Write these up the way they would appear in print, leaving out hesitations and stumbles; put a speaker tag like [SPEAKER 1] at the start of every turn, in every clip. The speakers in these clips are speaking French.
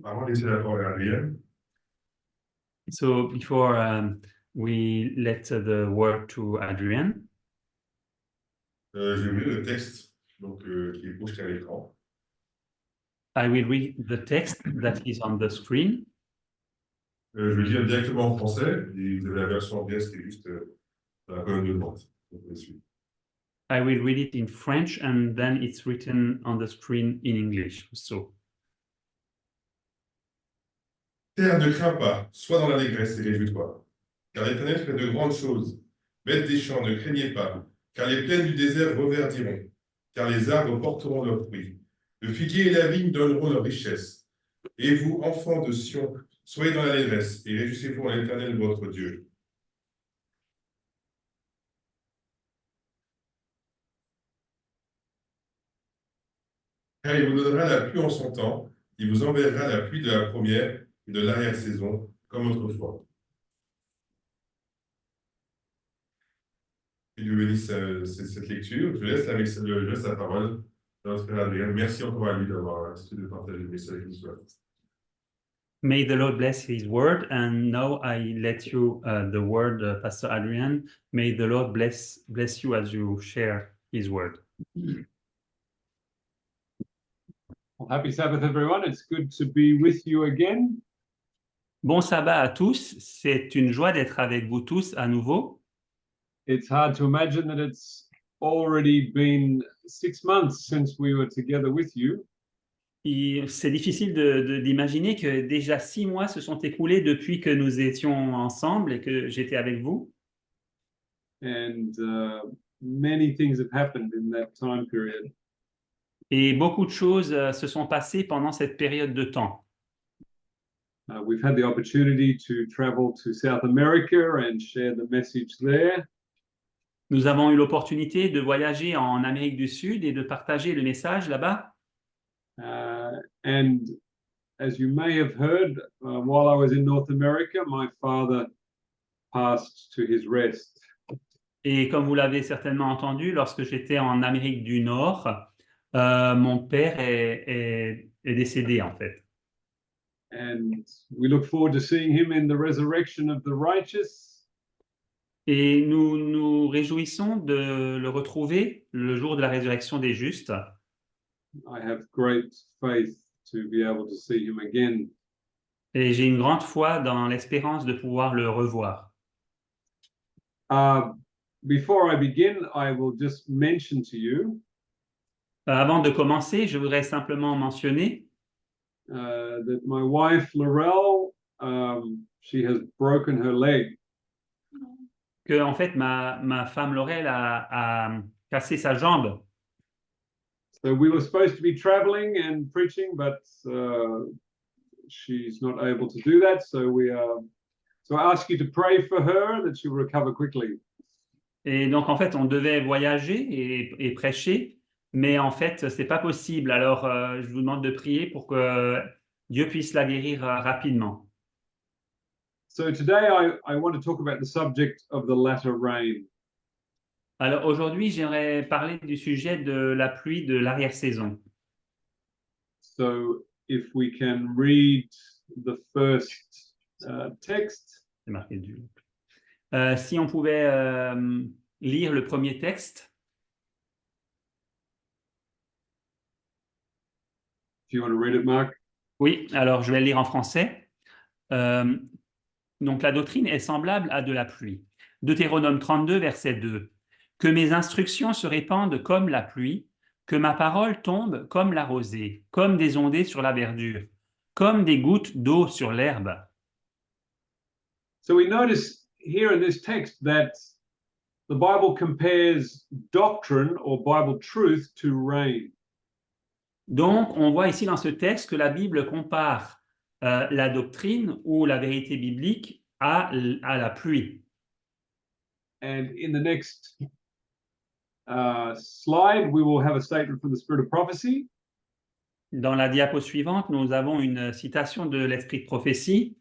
[SPEAKER 1] Avant de laisser la parole à Adrien,
[SPEAKER 2] So before we let the word to Adrian,
[SPEAKER 1] je vais lire le texte qui est projeté à l'écran.
[SPEAKER 2] I will read the text that is on the screen.
[SPEAKER 1] Je vais le lire directement en français, et vous avez la version anglaise qui est juste dans la colonne de droite. Donc, je suis.
[SPEAKER 2] I will read it in French and then it's written on the screen in English. So,
[SPEAKER 1] Terre, ne crains pas, sois dans l'allégresse et réjouis-toi. Car l'Éternel fait de grandes choses. Bêtes des champs, ne craignez pas, car les plaines du désert reverdiront, car les arbres porteront leurs fruits. Le figuier et la vigne donneront leur richesse. Et vous, enfants de Sion, soyez dans l'allégresse et réjouissez-vous en l'Éternel votre Dieu. Car il vous donnera la pluie en son temps, il vous enverra la pluie de la première et de l'arrière-saison, comme autrefois. Que Dieu bénisse cette lecture. Je laisse la parole à notre frère Adrien. Merci encore à lui d'avoir accepté de partager le message avec nous.
[SPEAKER 2] may the Lord bless his word. And now I let you the word, Pastor Adrian. May the Lord bless you as you share his word.
[SPEAKER 3] Well, happy Sabbath, everyone. It's good to be with you again.
[SPEAKER 2] Bon sabbat à tous. C'est une joie d'être avec vous tous à nouveau.
[SPEAKER 3] It's hard to imagine that it's already been 6 months since we were together with you.
[SPEAKER 2] C'est difficile d'imaginer que déjà 6 mois se sont écoulés depuis que nous étions ensemble et que j'étais avec vous.
[SPEAKER 3] And many things have happened in that time period.
[SPEAKER 2] Et beaucoup de choses se sont passées pendant cette période de temps.
[SPEAKER 3] We've had the opportunity to travel to South America and share the message there.
[SPEAKER 2] Nous avons eu l'opportunité de voyager en Amérique du Sud et de partager le message là-bas.
[SPEAKER 3] And as you may have heard, while I was in North America, my father passed to his rest.
[SPEAKER 2] Et comme vous l'avez certainement entendu, lorsque j'étais en Amérique du Nord, mon père est décédé en fait.
[SPEAKER 3] And we look forward to seeing him in the resurrection of the righteous.
[SPEAKER 2] Et nous nous réjouissons de le retrouver le jour de la résurrection des justes.
[SPEAKER 3] I have great faith to be able to see him again.
[SPEAKER 2] Et j'ai une grande foi dans l'espérance de pouvoir le revoir.
[SPEAKER 3] Before I begin, I will just mention to you
[SPEAKER 2] Avant de commencer, je voudrais simplement mentionner
[SPEAKER 3] that my wife, Laurel, she has broken her leg.
[SPEAKER 2] que en fait, ma femme Laurel a cassé sa jambe.
[SPEAKER 3] So we were supposed to be traveling and preaching, but she's not able to do that. So I ask you to pray for her that she will recover quickly.
[SPEAKER 2] Et donc, en fait, on devait voyager et prêcher, mais en fait, c'est pas possible. Alors, je vous demande de prier pour que Dieu puisse la guérir rapidement.
[SPEAKER 3] So today I want to talk about the subject of the latter rain.
[SPEAKER 2] Alors, aujourd'hui, j'aimerais parler du sujet de la pluie de l'arrière-saison.
[SPEAKER 3] So if we can read the first text.
[SPEAKER 2] C'est marqué du. Si on pouvait lire le premier texte.
[SPEAKER 3] Do you want to read it, Mark?
[SPEAKER 2] Oui, alors je vais le lire en français. Donc la doctrine est semblable à de la pluie. Deutéronome 32, verset 2. Que mes instructions se répandent comme la pluie, que ma parole tombe comme la rosée, comme des ondées sur la verdure, comme des gouttes d'eau sur l'herbe.
[SPEAKER 3] So we notice here in this text that the Bible compares doctrine or Bible truth to rain.
[SPEAKER 2] Donc, on voit ici dans ce texte que la Bible compare la doctrine ou la vérité biblique à la pluie.
[SPEAKER 3] And in the next slide, we will have a statement from the Spirit of Prophecy.
[SPEAKER 2] Dans la diapo suivante, nous avons une citation de l'Esprit de prophétie.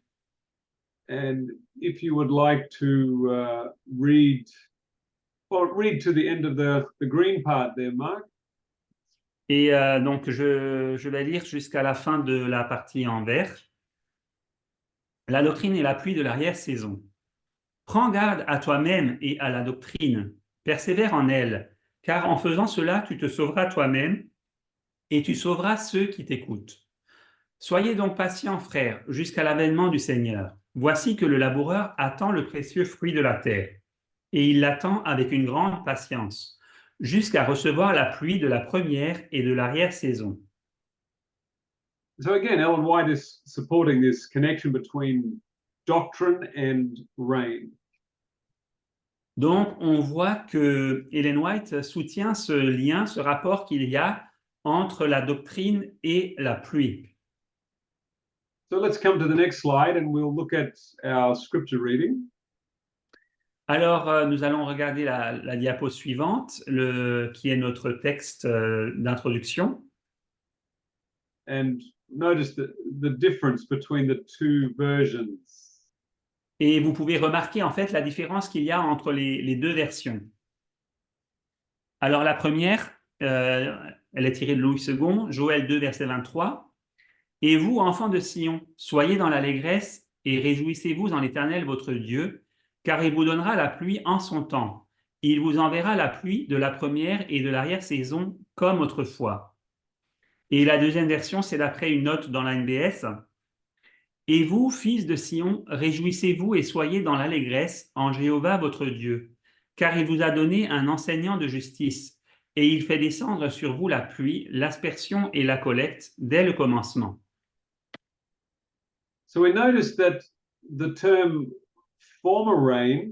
[SPEAKER 3] And if you would like to read to the end of the green part there, Mark.
[SPEAKER 2] Et donc, je vais lire jusqu'à la fin de la partie en vert. La doctrine et la pluie de l'arrière-saison. Prends garde à toi-même et à la doctrine. Persévère en elle, car en faisant cela, tu te sauveras toi-même et tu sauveras ceux qui t'écoutent. Soyez donc patients, frères, jusqu'à l'avènement du Seigneur. Voici que le laboureur attend le précieux fruit de la terre, et il l'attend avec une grande patience, jusqu'à recevoir la pluie de la première et de l'arrière-saison.
[SPEAKER 3] So again, Ellen White is supporting this connection between doctrine and rain.
[SPEAKER 2] Donc, on voit que Ellen White soutient ce lien, ce rapport qu'il y a entre la doctrine et la pluie.
[SPEAKER 3] So let's come to the next slide and we'll look at our scripture reading.
[SPEAKER 2] Alors, nous allons regarder la diapo suivante, qui est notre texte d'introduction.
[SPEAKER 3] And notice the difference between the two versions.
[SPEAKER 2] Et vous pouvez remarquer en fait la différence qu'il y a entre les deux versions. Alors, la première, elle est tirée de Louis II, Joël 2, verset 23. « Et vous, enfants de Sion, soyez dans l'allégresse et réjouissez-vous en l'Éternel votre Dieu, car il vous donnera la pluie en son temps. Il vous enverra la pluie de la première et de l'arrière-saison comme autrefois. » Et la deuxième version, c'est d'après une note dans la NBS. « Et vous, fils de Sion, réjouissez-vous et soyez dans l'allégresse en Jéhovah votre Dieu, car il vous a donné un enseignant de justice, et il fait descendre sur vous la pluie, l'aspersion et la collecte dès le commencement. »
[SPEAKER 3] So we notice that the term former rain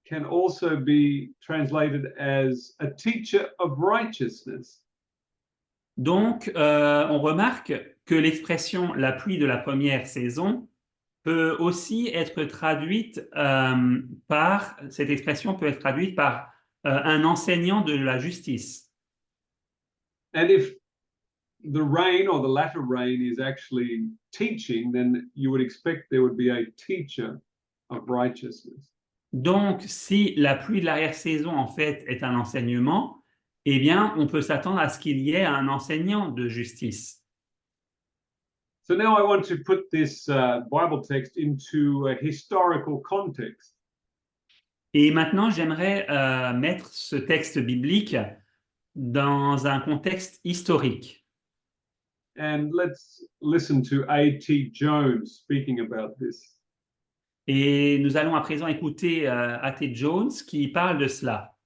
[SPEAKER 3] can also be translated as a teacher of righteousness.
[SPEAKER 2] Donc, on remarque que l'expression « la pluie de la première saison » peut aussi être traduite cette expression peut être traduite par un enseignant de la justice.
[SPEAKER 3] And if the rain or the latter rain is actually teaching, then you would expect there would be a teacher of righteousness.
[SPEAKER 2] Donc, si la pluie de l'arrière-saison, en fait, est un enseignement, eh bien, on peut s'attendre à ce qu'il y ait un enseignant de justice.
[SPEAKER 3] So now I want to put this Bible text into a historical context.
[SPEAKER 2] Et maintenant, j'aimerais mettre ce texte biblique dans un contexte historique.
[SPEAKER 3] And let's listen to A.T. Jones speaking about this.
[SPEAKER 2] Et nous allons à présent écouter A.T. Jones qui parle de cela.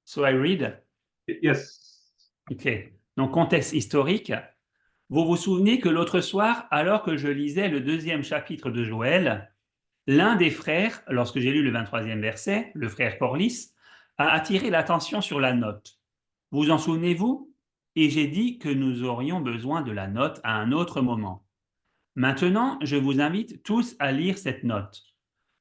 [SPEAKER 2] So I read.
[SPEAKER 3] Yes.
[SPEAKER 2] OK. Donc, contexte historique. Vous vous souvenez que l'autre soir, alors que je lisais le 2e chapitre de Joël, l'un des frères, lorsque j'ai lu le 23e verset, le frère Corliss, a attiré l'attention sur la note. Vous en souvenez-vous? Et j'ai dit que nous aurions besoin de la note à un autre moment. Maintenant, je vous invite tous à lire cette note.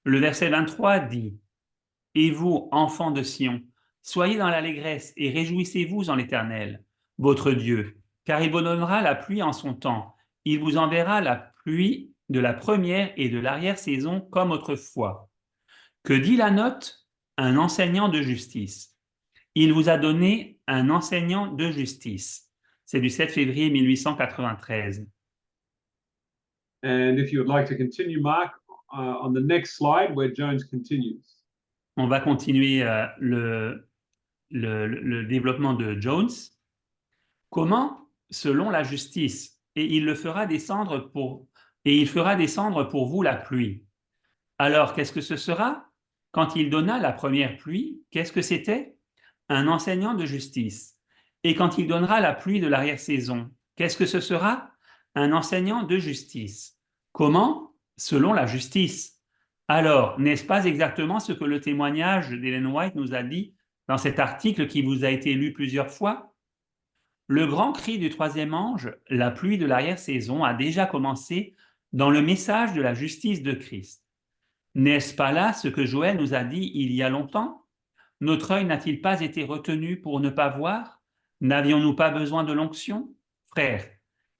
[SPEAKER 2] Le verset 23 dit « Et vous, enfants de Sion, soyez dans l'allégresse et réjouissez-vous en l'Éternel, votre Dieu, car il vous donnera la pluie en son temps. Il vous enverra la pluie de la première et de l'arrière-saison comme autrefois. » Que dit la note? Un enseignant de justice. Il vous a donné un enseignant de justice. C'est du 7 février 1893.
[SPEAKER 3] And if you would like to continue, Mark, on the next slide where Jones continues.
[SPEAKER 2] On va continuer le développement de Jones. Comment? Selon la justice. Et il fera descendre pour vous la pluie. Alors, qu'est-ce que ce sera? Quand il donna la première pluie, qu'est-ce que c'était? Un enseignant de justice. Et quand il donnera la pluie de l'arrière-saison, qu'est-ce que ce sera? Un enseignant de justice. Comment? Selon la justice. Alors, n'est-ce pas exactement ce que le témoignage d'Ellen White nous a dit dans cet article qui vous a été lu plusieurs fois? Le grand cri du 3e ange, la pluie de l'arrière-saison, a déjà commencé dans le message de la justice de Christ. N'est-ce pas là ce que Joël nous a dit il y a longtemps? Notre œil n'a-t-il pas été retenu pour ne pas voir? N'avions-nous pas besoin de l'onction? Frères,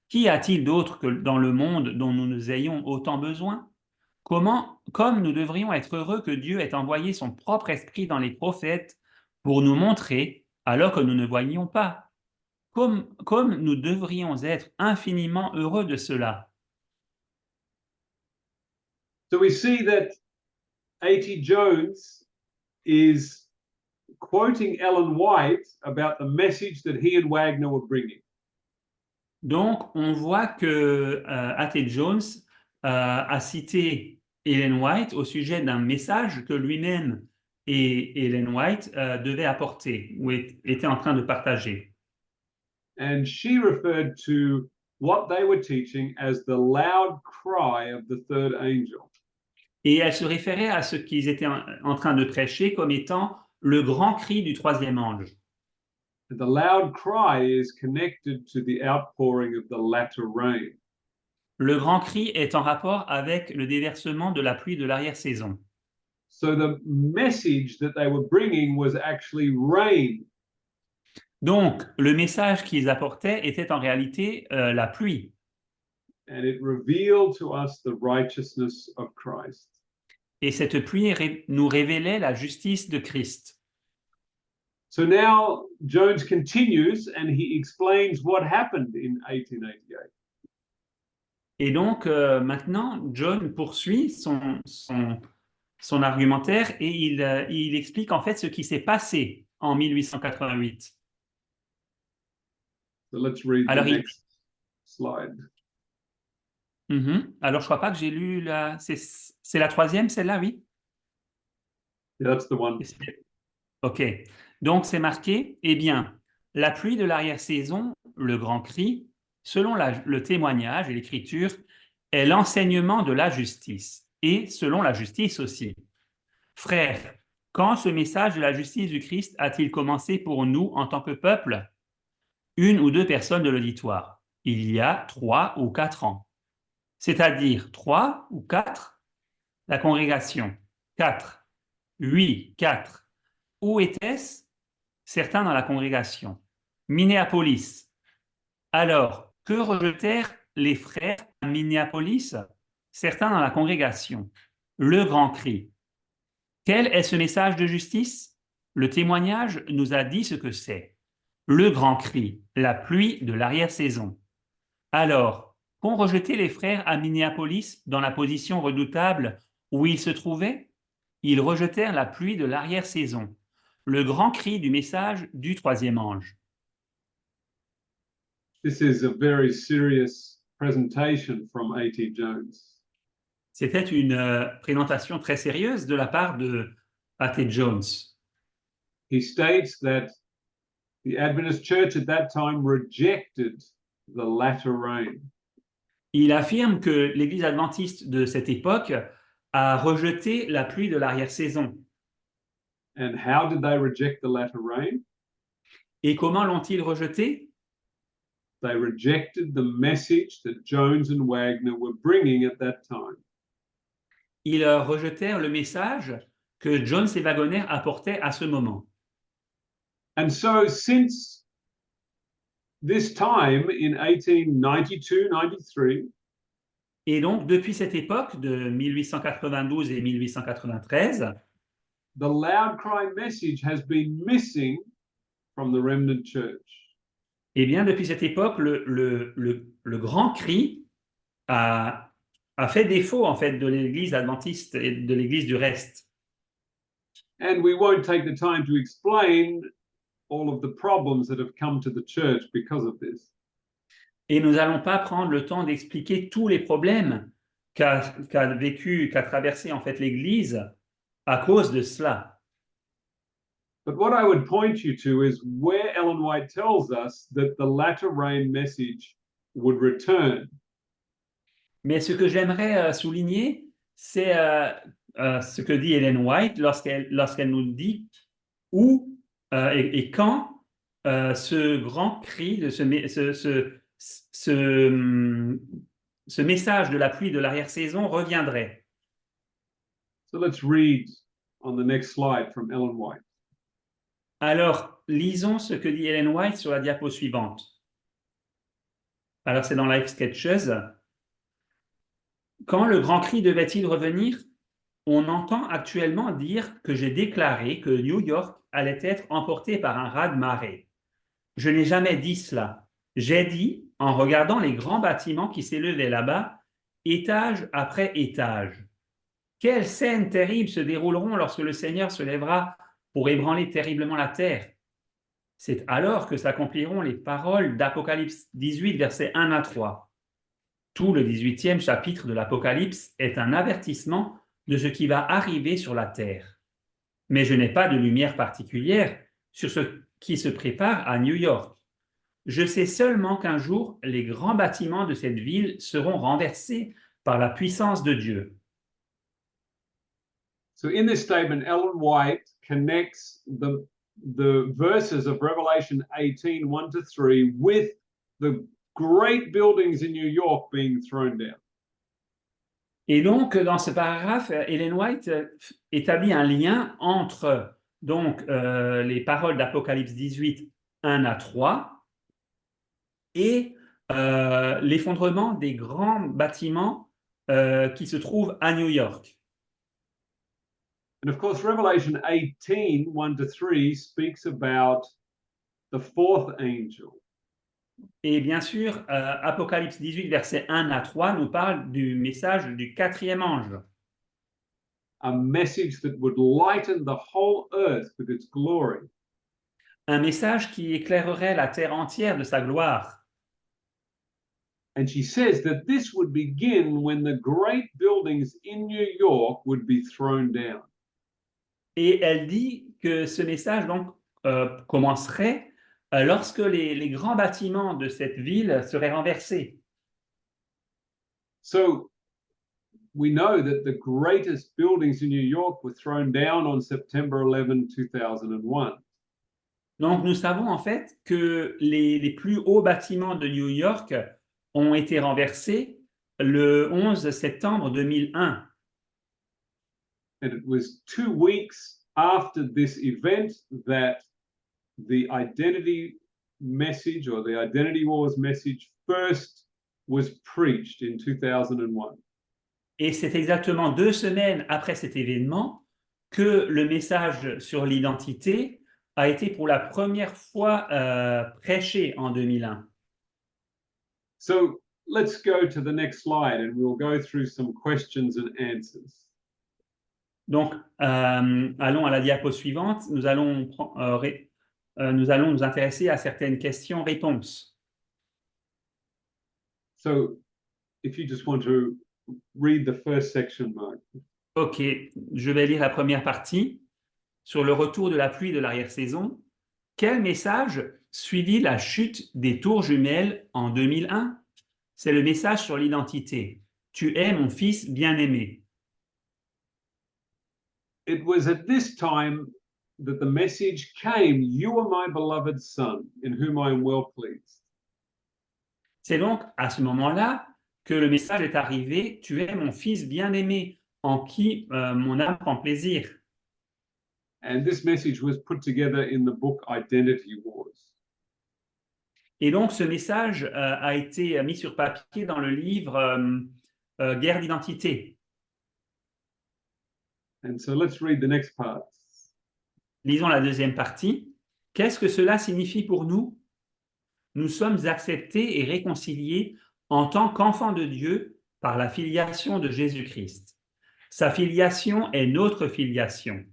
[SPEAKER 2] qui a-t-il d'autre que dans le monde dont nous ayons autant besoin? Comme nous devrions être heureux que Dieu ait envoyé son propre esprit dans les prophètes pour nous montrer, alors que nous ne voyions pas. Comme nous devrions être infiniment heureux de cela.
[SPEAKER 3] So we see that A.T. Jones is quoting Ellen White about the message that he and Wagner were bringing.
[SPEAKER 2] Donc, on voit que A.T. Jones a cité Ellen White au sujet d'un message que lui-même et Ellen White devaient apporter ou étaient en train de partager.
[SPEAKER 3] And she referred to what they were teaching as the loud cry of the third angel.
[SPEAKER 2] Et elle se référait à ce qu'ils étaient en train de prêcher comme étant le grand cri du troisième ange.
[SPEAKER 3] The loud cry is connected to the outpouring of the latter rain.
[SPEAKER 2] Le grand cri est en rapport avec le déversement de la pluie de l'arrière-saison.
[SPEAKER 3] So the message that they were bringing was actually rain.
[SPEAKER 2] Donc, le message qu'ils apportaient était en réalité la pluie.
[SPEAKER 3] And it revealed to us the righteousness of Christ.
[SPEAKER 2] Et cette pluie nous révélait la justice de Christ.
[SPEAKER 3] So now Jones continues and he explains what happened in 1888.
[SPEAKER 2] Et donc, maintenant, John poursuit son argumentaire et il explique en fait ce qui s'est passé en 1888.
[SPEAKER 3] So let's read
[SPEAKER 2] Alors,
[SPEAKER 3] the next slide.
[SPEAKER 2] Alors, je crois pas que j'ai lu la... C'est la troisième, celle-là, oui?
[SPEAKER 3] Yeah, that's the one.
[SPEAKER 2] OK. Donc, c'est marqué, eh bien, la pluie de l'arrière-saison, le grand cri, selon le témoignage et l'écriture, est l'enseignement de la justice, et selon la justice aussi. Frères, quand ce message de la justice du Christ a-t-il commencé pour nous en tant que peuple? Une ou deux personnes de l'auditoire, il y a 3 ou 4 ans. C'est-à-dire 3 ou 4, la congrégation, 4, 8, 4. Où était-ce? Certains dans la congrégation. Minneapolis. Alors, que rejetèrent les frères à Minneapolis? Certains dans la congrégation. Le grand cri. Quel est ce message de justice? Le témoignage nous a dit ce que c'est. Le grand cri, la pluie de l'arrière-saison. Alors, qu'ont rejeté les frères à Minneapolis dans la position redoutable où ils se trouvaient? Ils rejetèrent la pluie de l'arrière-saison, le grand cri du message du troisième ange.
[SPEAKER 3] This is a very serious presentation from A.T. Jones.
[SPEAKER 2] C'était une présentation très sérieuse de la part de A.T. Jones.
[SPEAKER 3] He states that the Adventist Church at that time rejected the latter rain.
[SPEAKER 2] Il affirme que l'Église adventiste de cette époque a rejeté la pluie de l'arrière-saison.
[SPEAKER 3] And how did they reject the latter rain?
[SPEAKER 2] Et comment l'ont-ils rejeté?
[SPEAKER 3] They rejected the message that Jones and Wagner were bringing at that time.
[SPEAKER 2] Ils rejetèrent le message que Jones et Wagner apportaient à ce moment.
[SPEAKER 3] And so since this time in 1892-93,
[SPEAKER 2] et donc depuis cette époque de 1892 et 1893,
[SPEAKER 3] the loud cry message has been missing from the remnant church.
[SPEAKER 2] Eh bien, depuis cette époque, le grand cri a fait défaut en fait de l'Église adventiste et de l'Église du reste.
[SPEAKER 3] And we won't take the time to explain all of the problems that have come to the church because of this.
[SPEAKER 2] Et nous n'allons pas prendre le temps d'expliquer tous les problèmes qu'a traversé en fait l'Église à cause de cela.
[SPEAKER 3] But what I would point you to is where Ellen White tells us that the latter rain message would return.
[SPEAKER 2] Mais ce que j'aimerais souligner, c'est ce que dit Ellen White lorsqu'elle nous dit où et quand ce grand cri, ce message de la pluie de l'arrière-saison reviendrait.
[SPEAKER 3] So let's read on the next slide from Ellen White.
[SPEAKER 2] Alors, lisons ce que dit Ellen White sur la diapo suivante. Alors, c'est dans Life Sketches. Quand le grand cri devait-il revenir? On entend actuellement dire que j'ai déclaré que New York allait être emporté par un raz-de-marée. Je n'ai jamais dit cela. J'ai dit, en regardant les grands bâtiments qui s'élevaient là-bas, étage après étage. Quelles scènes terribles se dérouleront lorsque le Seigneur se lèvera pour ébranler terriblement la terre. C'est alors que s'accompliront les paroles d'Apocalypse 18, versets 1 à 3. Tout le 18e chapitre de l'Apocalypse est un avertissement de ce qui va arriver sur la terre. Mais je n'ai pas de lumière particulière sur ce qui se prépare à New York. Je sais seulement qu'un jour, les grands bâtiments de cette ville seront renversés par la puissance de Dieu.
[SPEAKER 3] So in this statement, Ellen White connects the verses of Revelation 18, 1 to 3 with the great buildings in New York being thrown down.
[SPEAKER 2] Et donc, dans ce paragraphe, Ellen White établit un lien entre donc, les paroles d'Apocalypse 18, 1 à 3 et l'effondrement des grands bâtiments qui se trouvent à New York.
[SPEAKER 3] And of course, Revelation 18, 1 to 3 speaks about the fourth angel.
[SPEAKER 2] Et bien sûr, Apocalypse 18, versets 1 à 3 nous parle du message du quatrième ange.
[SPEAKER 3] A message that would lighten the whole earth with its glory.
[SPEAKER 2] Un message qui éclairerait la terre entière de sa gloire.
[SPEAKER 3] And she says that this would begin when the great buildings in New York would be thrown down.
[SPEAKER 2] Et elle dit que ce message donc commencerait lorsque les grands bâtiments de cette ville seraient renversés.
[SPEAKER 3] So we know that the greatest buildings in New York were thrown down on September 11, 2001.
[SPEAKER 2] Donc nous savons en fait que les plus hauts bâtiments de New York ont été renversés le 11 septembre 2001.
[SPEAKER 3] And it was 2 weeks after this event that the identity message or the identity wars message first was preached in 2001.
[SPEAKER 2] Et c'est exactement 2 semaines après cet événement que le message sur l'identité a été pour la première fois prêché en 2001.
[SPEAKER 3] So let's go to the next slide and we'll go through some questions and answers.
[SPEAKER 2] Donc, allons à la diapo suivante. Nous allons nous intéresser à certaines questions-réponses.
[SPEAKER 3] So if you just want to read the first section, Mark.
[SPEAKER 2] Ok, je vais lire la première partie. Sur le retour de la pluie de l'arrière-saison, quel message suivit la chute des tours jumelles en 2001? C'est le message sur l'identité. Tu es mon fils bien-aimé.
[SPEAKER 3] It was at this time that the message came, you are my beloved son, in whom I am well pleased.
[SPEAKER 2] C'est donc à ce moment-là que le message est arrivé, tu es mon fils bien-aimé, en qui mon âme prend plaisir.
[SPEAKER 3] And this message was put together in the book Identity Wars.
[SPEAKER 2] Et donc ce message a été mis sur papier dans le livre Guerre d'identité.
[SPEAKER 3] And so let's read the next part.
[SPEAKER 2] Lisons la deuxième partie. Qu'est-ce que cela signifie pour nous? Nous sommes acceptés et réconciliés en tant qu'enfants de Dieu par la filiation de Jésus-Christ. Sa filiation est notre filiation.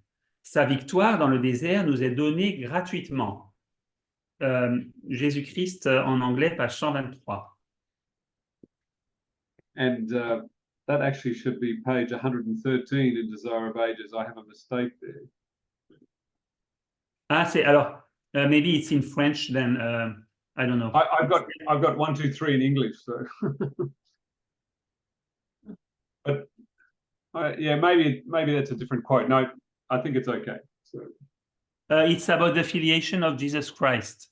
[SPEAKER 2] Sa victoire dans le désert nous est donnée gratuitement. Jésus-Christ en anglais, page 123.
[SPEAKER 3] And that actually should be page 113 in Desire of Ages. I have a mistake there.
[SPEAKER 2] Ah, c'est alors, maybe it's in French then, I don't know.
[SPEAKER 3] I've got 1, 2, 3 in English, so. But yeah, maybe that's a different quote. No, I think it's okay. So.
[SPEAKER 2] It's about the filiation of Jesus Christ.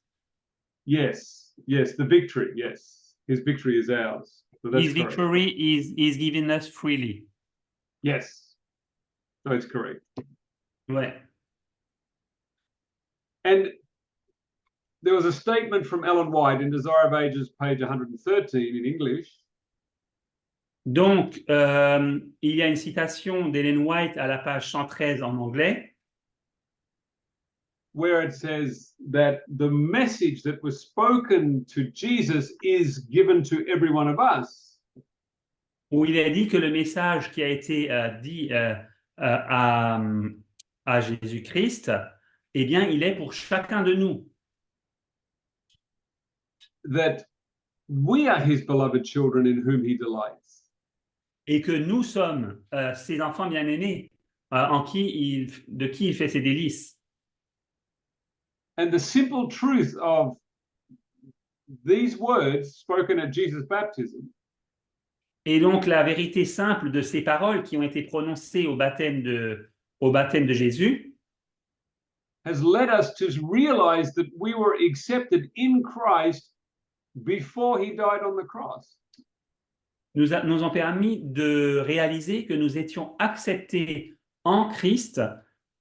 [SPEAKER 3] Yes, the victory. Yes, his victory is ours. So that's
[SPEAKER 2] His victory is given us freely.
[SPEAKER 3] Yes, that's correct.
[SPEAKER 2] Ouais.
[SPEAKER 3] And there was a statement from Ellen White in Desire of Ages, page 113 in English.
[SPEAKER 2] Donc, il y a une citation d'Ellen White à la page 113 en anglais,
[SPEAKER 3] where it says that the message that was spoken to Jesus is given to every one of us.
[SPEAKER 2] où il est dit que le message qui a été dit à Jésus-Christ, eh bien, il est pour chacun de nous.
[SPEAKER 3] That we are his beloved children in whom he delights.
[SPEAKER 2] Et que nous sommes ses enfants bien-aimés, de qui il fait ses délices.
[SPEAKER 3] And the simple truth of these words spoken at Jesus' baptism
[SPEAKER 2] Et donc, la vérité simple de ces paroles qui ont été prononcées au baptême de Jésus
[SPEAKER 3] has led us to realize that we were accepted in Christ before he died on the cross.
[SPEAKER 2] nous ont permis de réaliser que nous étions acceptés en Christ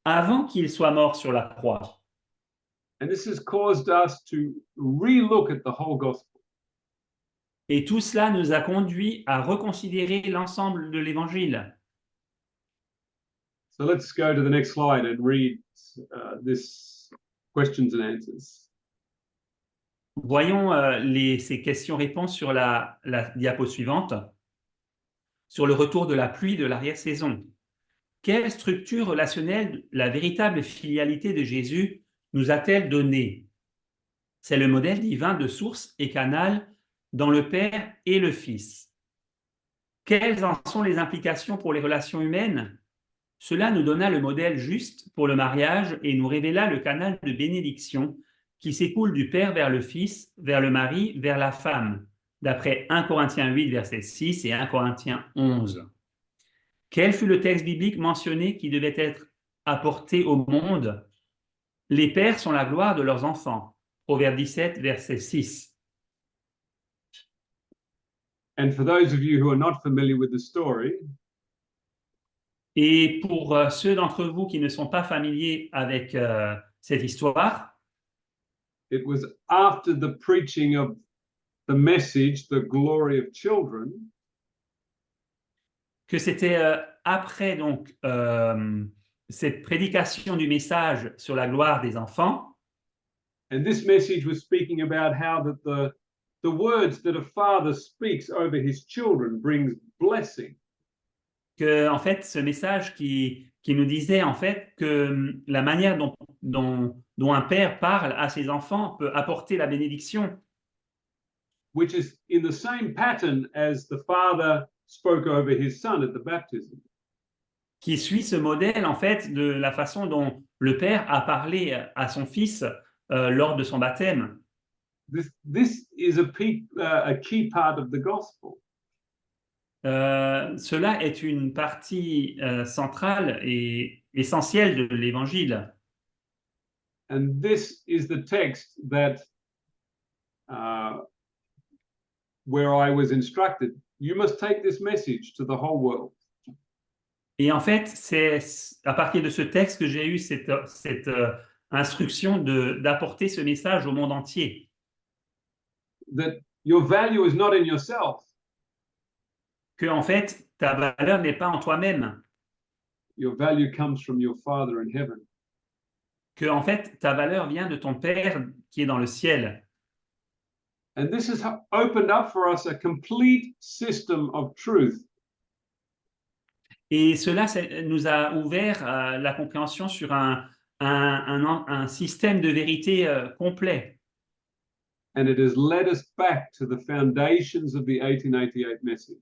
[SPEAKER 2] avant qu'il soit mort sur la croix.
[SPEAKER 3] And this has caused us to re-look at the whole gospel.
[SPEAKER 2] Et tout cela nous a conduit à reconsidérer l'ensemble de l'Évangile.
[SPEAKER 3] So let's go to the next slide and read this questions and answers.
[SPEAKER 2] Voyons ces questions-réponses sur la diapo suivante. Sur le retour de la pluie de l'arrière-saison. Quelle structure relationnelle la véritable filialité de Jésus nous a-t-elle donnée? C'est le modèle divin de source et canal dans le Père et le Fils. Quelles en sont les implications pour les relations humaines? Cela nous donna le modèle juste pour le mariage et nous révéla le canal de bénédiction qui s'écoule du Père vers le Fils, vers le mari, vers la femme, d'après 1 Corinthiens 8, verset 6 et 1 Corinthiens 11. Quel fut le texte biblique mentionné qui devait être apporté au monde? Les pères sont la gloire de leurs enfants. Proverbe 17, verset 6.
[SPEAKER 3] And for those of you who are not familiar with the story,
[SPEAKER 2] Et pour ceux d'entre vous qui ne sont pas familiers avec cette histoire,
[SPEAKER 3] it was after the preaching of the message, the glory of children,
[SPEAKER 2] que c'était après donc cette prédication du message sur la gloire des enfants,
[SPEAKER 3] and this message was speaking about how that the words that a father speaks over his children brings blessing.
[SPEAKER 2] que en fait ce message qui nous disait en fait que la manière dont un père parle à ses enfants peut apporter la bénédiction,
[SPEAKER 3] which is in the same pattern as the father spoke over his son at the baptism.
[SPEAKER 2] qui suit ce modèle en fait de la façon dont le père a parlé à son fils lors de son baptême.
[SPEAKER 3] This is a key part of the gospel.
[SPEAKER 2] Cela est une partie centrale et essentielle de l'Évangile.
[SPEAKER 3] And this is the text that where I was instructed, you must take this message to the whole world.
[SPEAKER 2] Et en fait, c'est à partir de ce texte que j'ai eu cette instruction d'apporter ce message au monde entier.
[SPEAKER 3] That your value is not in yourself.
[SPEAKER 2] Que en fait, ta valeur n'est pas en toi-même.
[SPEAKER 3] Your value comes from your Father in heaven.
[SPEAKER 2] Que en fait, ta valeur vient de ton Père qui est dans le ciel.
[SPEAKER 3] And this has opened up for us a complete system of truth.
[SPEAKER 2] Et cela nous a ouvert la compréhension sur un système de vérité complet.
[SPEAKER 3] And it has led us back to the foundations of the 1888 message.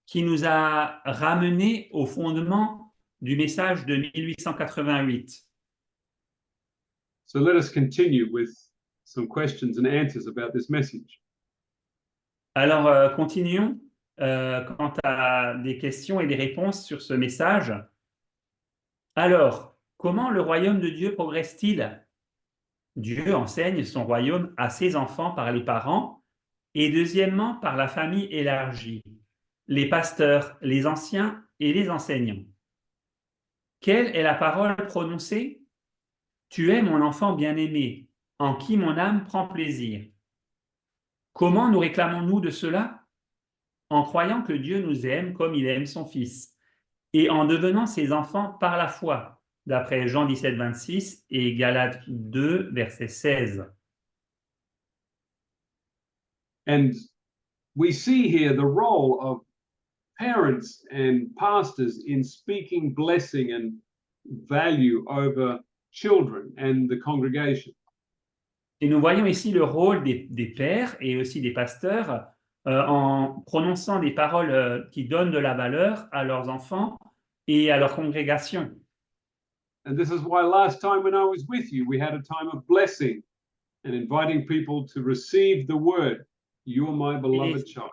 [SPEAKER 2] Qui nous a ramenés au fondement du message de 1888.
[SPEAKER 3] So let us continue with some questions and answers about this message.
[SPEAKER 2] Alors, continuons quant à des questions et des réponses sur ce message. Alors, comment le royaume de Dieu progresse-t-il? Dieu enseigne son royaume à ses enfants par les parents et deuxièmement par la famille élargie, les pasteurs, les anciens et les enseignants. Quelle est la parole prononcée? Tu es mon enfant bien-aimé, en qui mon âme prend plaisir. Comment nous réclamons-nous de cela? en croyant que Dieu nous aime comme il aime son Fils, et en devenant ses enfants par la foi, d'après Jean 17, 26 et Galates 2, verset 16.
[SPEAKER 3] And we see here the role of parents and pastors in speaking blessing and value over children and the congregation.
[SPEAKER 2] Et nous voyons ici le rôle des pères et aussi des pasteurs en prononçant des paroles qui donnent de la valeur à leurs enfants et à leur congrégation.
[SPEAKER 3] And this is why last time when I was with you, we had a time of blessing and inviting people to receive the word. You are my beloved child.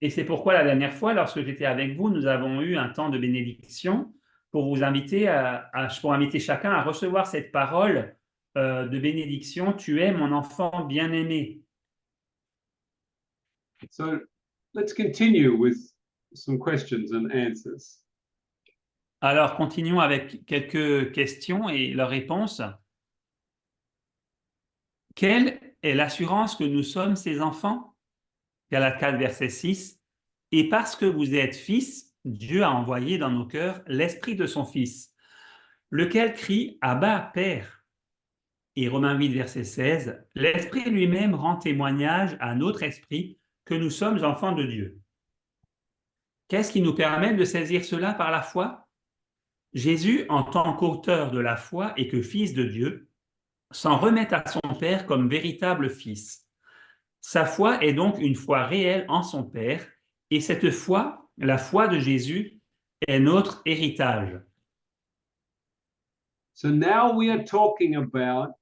[SPEAKER 2] Et c'est pourquoi la dernière fois, lorsque j'étais avec vous, nous avons eu un temps de bénédiction pour vous inviter pour inviter chacun à recevoir cette parole de bénédiction. Tu es mon enfant bien-aimé.
[SPEAKER 3] So let's continue with some questions and answers.
[SPEAKER 2] Alors, continuons avec quelques questions et leurs réponses. Quelle est l'assurance que nous sommes ses enfants? Galates 4, verset 6. Et parce que vous êtes fils, Dieu a envoyé dans nos cœurs l'esprit de son Fils, lequel crie Abba, Père. Et Romains 8, verset 16. L'Esprit lui-même rend témoignage à notre esprit que nous sommes enfants de Dieu. Qu'est-ce qui nous permet de saisir cela par la foi? Jésus, en tant qu'auteur de la foi et que Fils de Dieu, s'en remet à son Père comme véritable Fils. Sa foi est donc une foi réelle en son Père, et cette foi, la foi de Jésus, est notre héritage.
[SPEAKER 3] So now we are talking about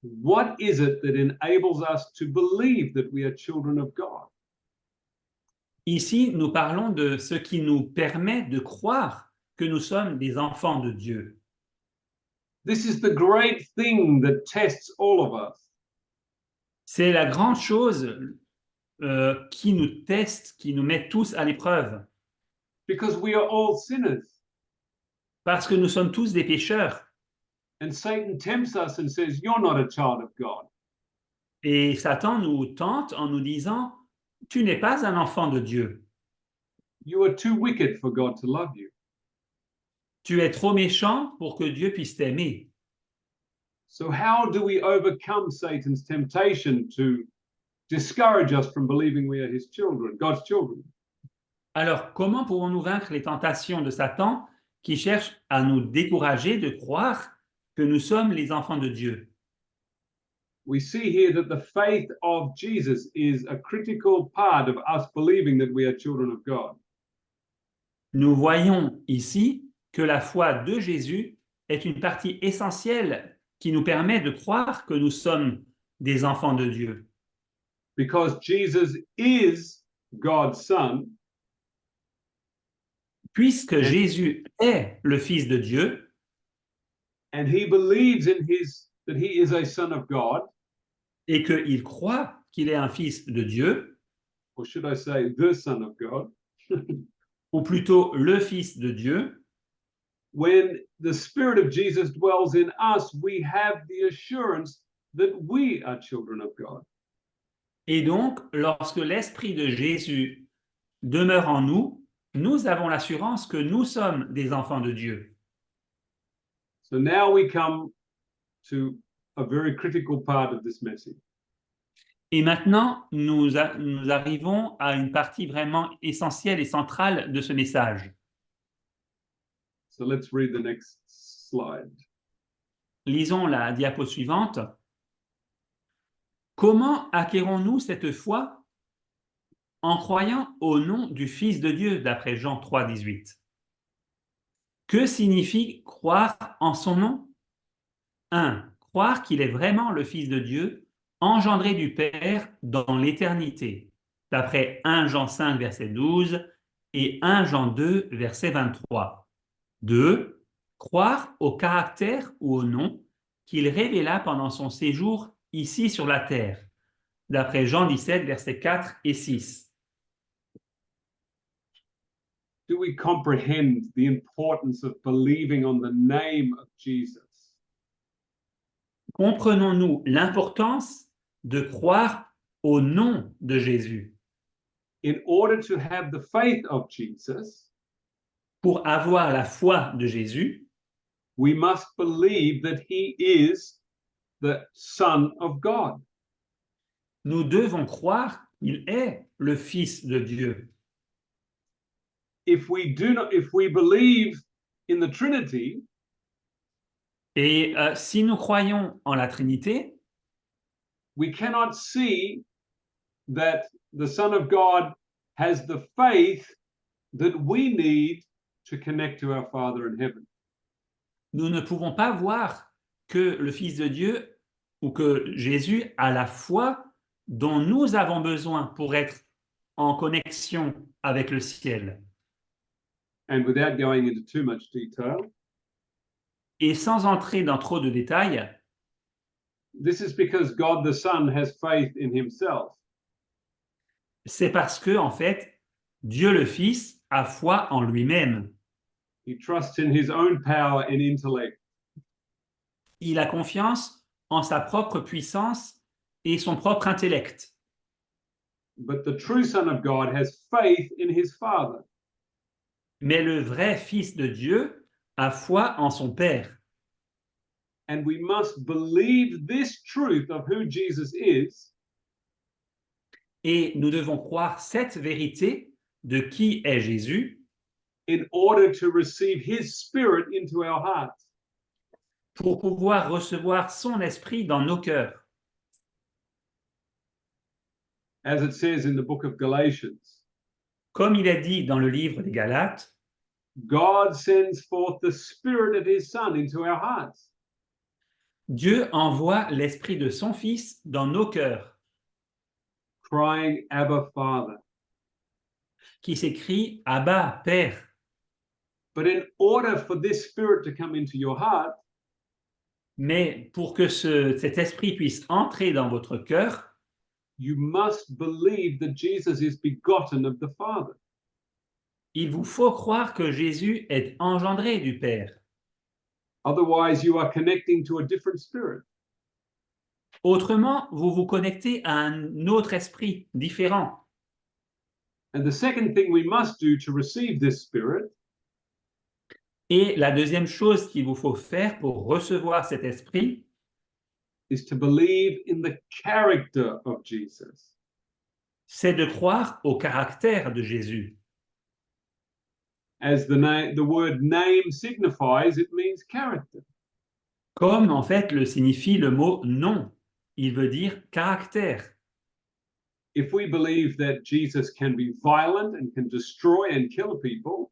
[SPEAKER 3] what is it that enables us to believe that we are children of God?
[SPEAKER 2] Ici, nous parlons de ce qui nous permet de croire que nous sommes des enfants de Dieu.
[SPEAKER 3] This is the great thing that tests all of us.
[SPEAKER 2] C'est la grande chose qui nous teste, qui nous met tous à l'épreuve.
[SPEAKER 3] Because we are all sinners.
[SPEAKER 2] Parce que nous sommes tous des pécheurs.
[SPEAKER 3] And Satan tempts us and says, you're not a child of God.
[SPEAKER 2] Et Satan nous tente en nous disant, tu n'es pas un enfant de Dieu.
[SPEAKER 3] You are too wicked for God to love you.
[SPEAKER 2] Tu es trop méchant pour que Dieu puisse t'aimer.
[SPEAKER 3] So how do we overcome Satan's temptation to discourage us from believing we are his children, God's children?
[SPEAKER 2] Alors, comment pouvons-nous vaincre les tentations de Satan qui cherchent à nous décourager de croire que nous sommes les enfants de Dieu?
[SPEAKER 3] We see here that the faith of Jesus is a critical part of us believing that we are children of God.
[SPEAKER 2] Nous voyons ici que la foi de Jésus est une partie essentielle qui nous permet de croire que nous sommes des enfants de Dieu.
[SPEAKER 3] Because Jesus is God's Son.
[SPEAKER 2] Puisque Jésus est le Fils de Dieu,
[SPEAKER 3] and he believes in that he is a son of God,
[SPEAKER 2] et qu'il croit qu'il est un fils de Dieu,
[SPEAKER 3] or should I say the son of God,
[SPEAKER 2] ou plutôt le Fils de Dieu,
[SPEAKER 3] when the Spirit of Jesus dwells in us, we have the assurance that we are children of God.
[SPEAKER 2] et donc, lorsque l'Esprit de Jésus demeure en nous, nous avons l'assurance que nous sommes des enfants de Dieu.
[SPEAKER 3] So now we come to a very critical part of this message.
[SPEAKER 2] Et maintenant, nous arrivons à une partie vraiment essentielle et centrale de ce message.
[SPEAKER 3] So let's read the next slide.
[SPEAKER 2] Lisons la diapo suivante. Comment acquérons-nous cette foi? En croyant au nom du Fils de Dieu, d'après Jean 3, 18. Que signifie croire en son nom? 1. Croire qu'il est vraiment le Fils de Dieu, engendré du Père dans l'éternité, d'après 1 Jean 5, verset 12 et 1 Jean 2, verset 23. 2. Croire au caractère ou au nom qu'il révéla pendant son séjour ici sur la terre, d'après Jean 17, versets 4 et 6.
[SPEAKER 3] Do we comprehend the importance of believing on the name of Jesus?
[SPEAKER 2] Comprenons-nous l'importance de croire au nom de Jésus?
[SPEAKER 3] in order to have the faith of Jesus,
[SPEAKER 2] Pour avoir la foi de Jésus,
[SPEAKER 3] we must believe that he is the Son of God.
[SPEAKER 2] nous devons croire qu'il est le Fils de Dieu.
[SPEAKER 3] If we believe in the Trinity,
[SPEAKER 2] Et si nous croyons en la Trinité,
[SPEAKER 3] we cannot see that the Son of God has the faith that we need to connect to our Father in heaven.
[SPEAKER 2] nous ne pouvons pas voir que le Fils de Dieu ou que Jésus a la foi dont nous avons besoin pour être en connexion avec le ciel.
[SPEAKER 3] And without going into too much detail,
[SPEAKER 2] Et sans entrer dans trop de détails,
[SPEAKER 3] this is because God the Son has faith in himself.
[SPEAKER 2] c'est parce que, en fait, Dieu le Fils a foi en lui-même.
[SPEAKER 3] He trusts in his own power and intellect.
[SPEAKER 2] Il a confiance en sa propre puissance et son propre intellect.
[SPEAKER 3] But the true Son of God has faith in his Father.
[SPEAKER 2] Mais le vrai Fils de Dieu a foi en son Père.
[SPEAKER 3] And we must believe this truth of who Jesus is
[SPEAKER 2] Et nous devons croire cette vérité de qui est Jésus
[SPEAKER 3] in order to receive his Spirit into our hearts.
[SPEAKER 2] pour pouvoir recevoir son esprit dans nos cœurs.
[SPEAKER 3] As it says in the book of Galatians,
[SPEAKER 2] Comme il est dit dans le livre des Galates,
[SPEAKER 3] God sends forth the Spirit of his Son into our hearts.
[SPEAKER 2] Dieu envoie l'esprit de son Fils dans nos cœurs,
[SPEAKER 3] Crying, Abba, Father.
[SPEAKER 2] qui s'écrit Abba, Père.
[SPEAKER 3] But in order for this Spirit to come into your heart,
[SPEAKER 2] Mais pour que cet esprit puisse entrer dans votre cœur,
[SPEAKER 3] you must believe that Jesus is begotten of the Father.
[SPEAKER 2] il vous faut croire que Jésus est engendré du Père.
[SPEAKER 3] Otherwise, you are connecting to a different spirit.
[SPEAKER 2] Autrement, vous vous connectez à un autre esprit différent.
[SPEAKER 3] And the second thing we must do to receive this Spirit
[SPEAKER 2] Et la deuxième chose qu'il vous faut faire pour recevoir cet esprit,
[SPEAKER 3] is to believe in the character of Jesus.
[SPEAKER 2] c'est de croire au caractère de Jésus.
[SPEAKER 3] As the word name signifies, it means character.
[SPEAKER 2] Comme en fait le signifie le mot nom, il veut dire caractère.
[SPEAKER 3] If we believe that Jesus can be violent and can destroy and kill people,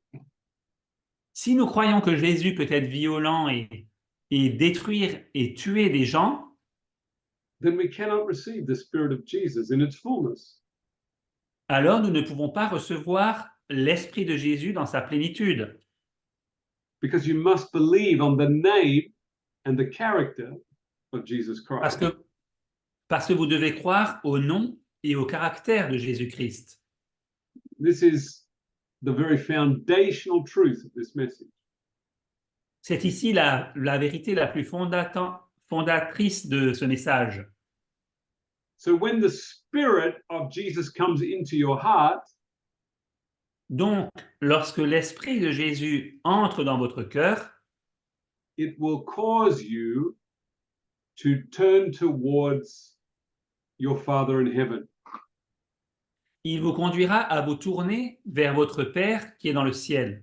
[SPEAKER 2] Si nous croyons que Jésus peut être violent et détruire et tuer des gens,
[SPEAKER 3] then we cannot receive the Spirit of Jesus in its fullness.
[SPEAKER 2] alors nous ne pouvons pas recevoir l'esprit de Jésus dans sa plénitude.
[SPEAKER 3] Because you must believe on the name and the character of Jesus
[SPEAKER 2] Parce
[SPEAKER 3] Christ.
[SPEAKER 2] que vous devez croire au nom et au caractère de Jésus-Christ.
[SPEAKER 3] This is the very foundational truth of this message.
[SPEAKER 2] C'est ici la vérité la plus fondatrice de ce message.
[SPEAKER 3] So when the Spirit of Jesus comes into your heart,
[SPEAKER 2] Donc, lorsque l'esprit de Jésus entre dans votre cœur,
[SPEAKER 3] it will cause you to turn towards your Father in heaven.
[SPEAKER 2] il vous conduira à vous tourner vers votre Père qui est dans le ciel.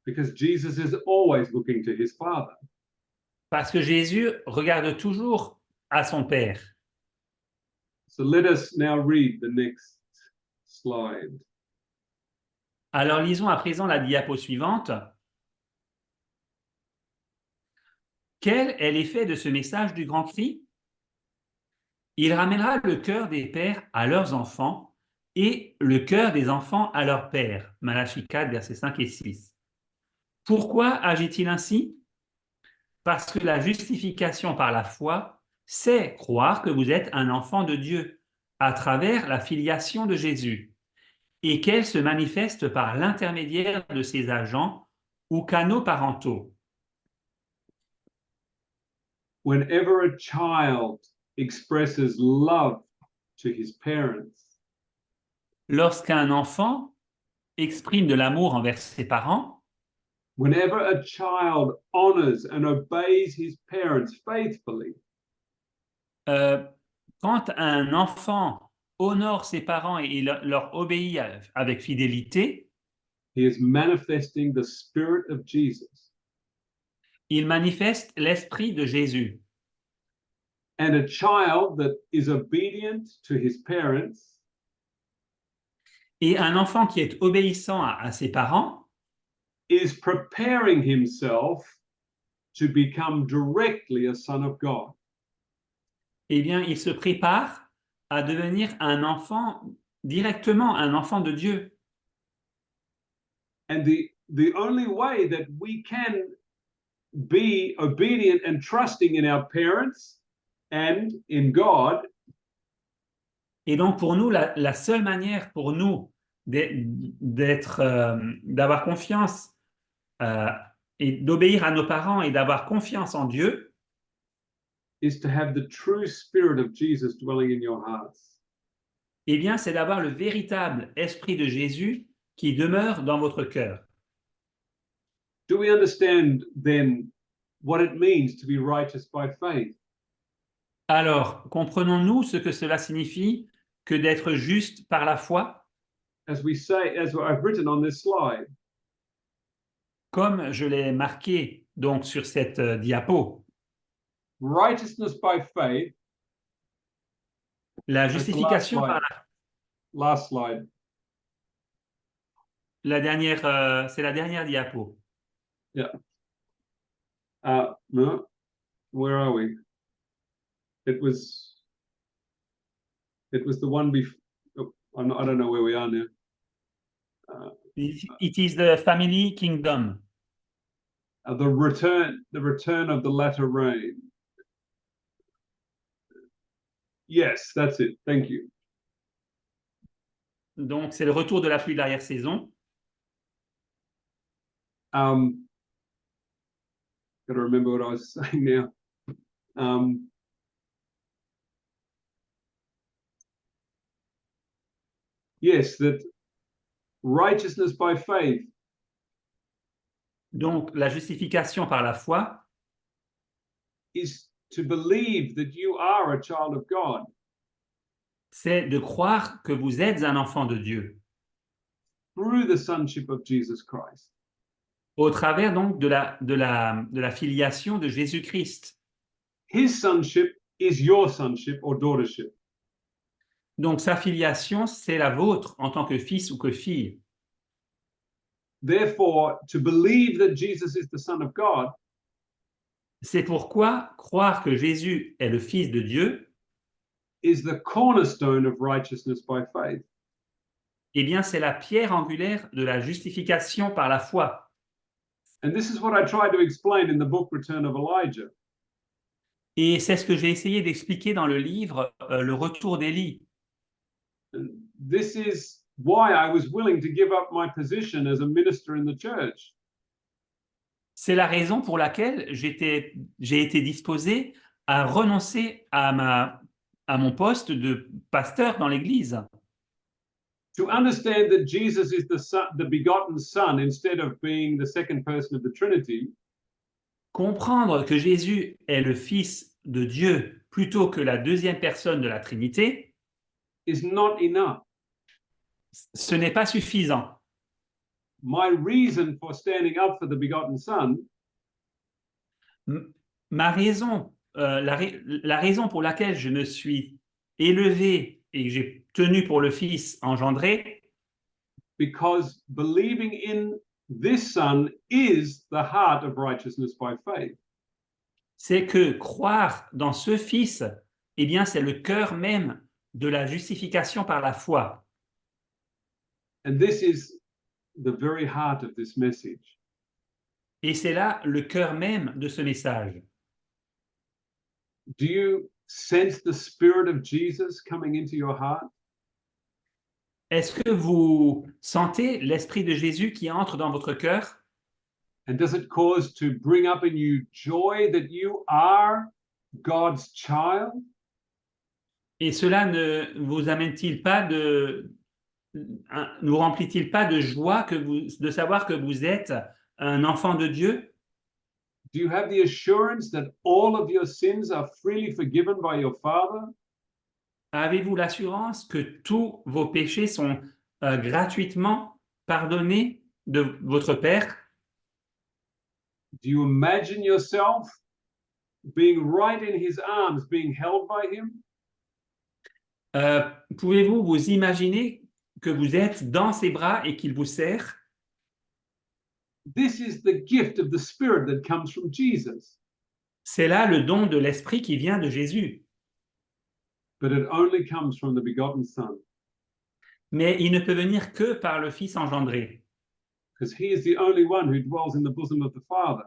[SPEAKER 3] Because Jesus is always looking to his Father.
[SPEAKER 2] Parce que Jésus regarde toujours à son Père.
[SPEAKER 3] So let us now read the next slide.
[SPEAKER 2] Alors lisons à présent la diapo suivante. Quel est l'effet de ce message du grand cri? Il ramènera le cœur des pères à leurs enfants et le cœur des enfants à leurs pères. Malachie 4, versets 5 et 6. Pourquoi agit-il ainsi? Parce que la justification par la foi, c'est croire que vous êtes un enfant de Dieu à travers la filiation de Jésus et qu'elle se manifeste par l'intermédiaire de ses agents ou canaux parentaux.
[SPEAKER 3] Whenever a child expresses love to his parents,
[SPEAKER 2] Lorsqu'un enfant exprime de l'amour envers ses parents,
[SPEAKER 3] whenever a child honors and obeys his parents faithfully,
[SPEAKER 2] quand un enfant honore ses parents et leur obéit avec fidélité,
[SPEAKER 3] he is manifesting the Spirit of Jesus.
[SPEAKER 2] il manifeste l'esprit de Jésus.
[SPEAKER 3] And a child that is obedient to his parents
[SPEAKER 2] Et un enfant qui est obéissant à ses parents
[SPEAKER 3] is preparing himself to become directly a son of God.
[SPEAKER 2] eh bien, il se prépare à devenir un enfant, directement un enfant de Dieu.
[SPEAKER 3] And the only way that we can be obedient and trusting in our parents and in God
[SPEAKER 2] Et donc, pour nous, la seule manière pour nous d'avoir confiance et d'obéir à nos parents et d'avoir confiance en Dieu,
[SPEAKER 3] is to have the true Spirit of Jesus dwelling in your hearts.
[SPEAKER 2] eh bien, c'est d'avoir le véritable esprit de Jésus qui demeure dans votre cœur.
[SPEAKER 3] Do we understand then what it means to be righteous by faith?
[SPEAKER 2] Alors, comprenons-nous ce que cela signifie que d'être juste par la foi?
[SPEAKER 3] As we say, as I've written on this slide,
[SPEAKER 2] Comme je l'ai marqué donc sur cette diapo,
[SPEAKER 3] righteousness by faith,
[SPEAKER 2] la
[SPEAKER 3] that's the last
[SPEAKER 2] justification par
[SPEAKER 3] slide. Last slide.
[SPEAKER 2] la dernière, c'est la dernière diapo.
[SPEAKER 3] No, where are we? It was the one before. I don't know where we are now.
[SPEAKER 2] It is the family kingdom.
[SPEAKER 3] The return of the latter rain. Yes, that's it. Thank you.
[SPEAKER 2] Donc, c'est le retour de la pluie de l'arrière-saison.
[SPEAKER 3] Got to remember what I was saying now. Yes, that righteousness by faith.
[SPEAKER 2] Donc, la justification par la foi
[SPEAKER 3] Is to believe that you are a child of God.
[SPEAKER 2] C'est de croire que vous êtes un enfant de Dieu.
[SPEAKER 3] Through the sonship of Jesus Christ.
[SPEAKER 2] Au travers donc de la filiation de Jésus-Christ.
[SPEAKER 3] His sonship is your sonship or daughtership.
[SPEAKER 2] Donc sa filiation, c'est la vôtre en tant que fils ou que fille.
[SPEAKER 3] Therefore, to believe that Jesus is the Son of God,
[SPEAKER 2] c'est pourquoi croire que Jésus est le Fils de Dieu
[SPEAKER 3] is the cornerstone of righteousness by faith.
[SPEAKER 2] Eh bien, c'est la pierre angulaire de la justification par la foi.
[SPEAKER 3] And this is what I tried to explain in the book Return of Elijah.
[SPEAKER 2] Et c'est ce que j'ai essayé d'expliquer dans le livre Le Retour d'Élie.
[SPEAKER 3] This is why I was willing to give up my position as a minister in the church.
[SPEAKER 2] C'est la raison pour laquelle j'ai été disposé à renoncer à mon poste de pasteur dans l'Église.
[SPEAKER 3] To understand that Jesus is the begotten Son instead of being the second person of the Trinity.
[SPEAKER 2] Comprendre que Jésus est le Fils de Dieu plutôt que la deuxième personne de la Trinité
[SPEAKER 3] is not enough.
[SPEAKER 2] Ce n'est pas suffisant.
[SPEAKER 3] My reason for standing up for the begotten Son
[SPEAKER 2] ma raison, la raison pour laquelle je me suis élevé et que j'ai tenu pour le Fils engendré,
[SPEAKER 3] because believing in this Son is the heart of righteousness by faith.
[SPEAKER 2] C'est que croire dans ce Fils, eh bien, c'est le cœur même de la justification par la foi.
[SPEAKER 3] And this is the very heart of this message.
[SPEAKER 2] Et c'est là le cœur même de ce message.
[SPEAKER 3] Do you sense the Spirit of Jesus coming into your heart?
[SPEAKER 2] Est-ce que vous sentez l'Esprit de Jésus qui entre dans votre cœur?
[SPEAKER 3] And does it cause to bring up in you joy that you are God's child?
[SPEAKER 2] Et cela ne vous amène-t-il pas nous remplit-il pas de joie de savoir que vous êtes un enfant de Dieu?
[SPEAKER 3] Do you have the assurance that all of your sins are freely forgiven by your Father?
[SPEAKER 2] Avez-vous l'assurance que tous vos péchés sont gratuitement pardonnés de votre Père?
[SPEAKER 3] Do you imagine yourself being right in his arms, being held by him?
[SPEAKER 2] Pouvez-vous vous imaginer que vous êtes dans ses bras et qu'il vous serre?
[SPEAKER 3] This is the gift of the Spirit that comes from Jesus.
[SPEAKER 2] C'est là le don de l'Esprit qui vient de Jésus.
[SPEAKER 3] But it only comes from the begotten Son,
[SPEAKER 2] Mais il ne peut venir que par le Fils engendré,
[SPEAKER 3] because he is the only one who dwells in the bosom of the Father.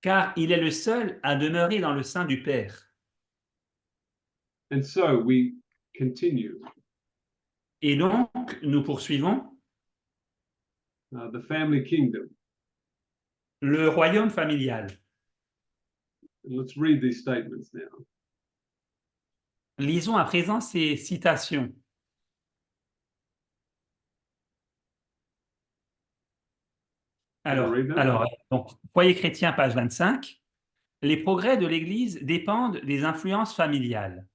[SPEAKER 2] car il est le seul à demeurer dans le sein du Père.
[SPEAKER 3] And so we continue.
[SPEAKER 2] Et donc, nous poursuivons
[SPEAKER 3] The family kingdom.
[SPEAKER 2] le royaume familial.
[SPEAKER 3] Let's read these statements now.
[SPEAKER 2] Lisons à présent ces citations. Alors, donc, Foyer chrétien, page 25. Les progrès de l'Église dépendent des influences familiales.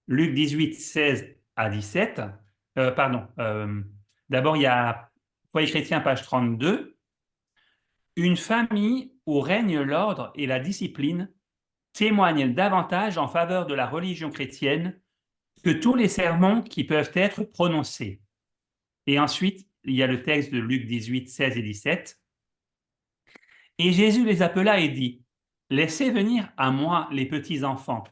[SPEAKER 2] Luc 18, 16 à 17. D'abord, il y a Foyer chrétien, page 32. Une famille où règne l'ordre et la discipline témoigne davantage en faveur de la religion chrétienne que tous les sermons qui peuvent être prononcés. Et ensuite, il y a le texte de Luc 18, 16 et 17. Et Jésus les appela et dit, « Laissez venir à moi les petits enfants,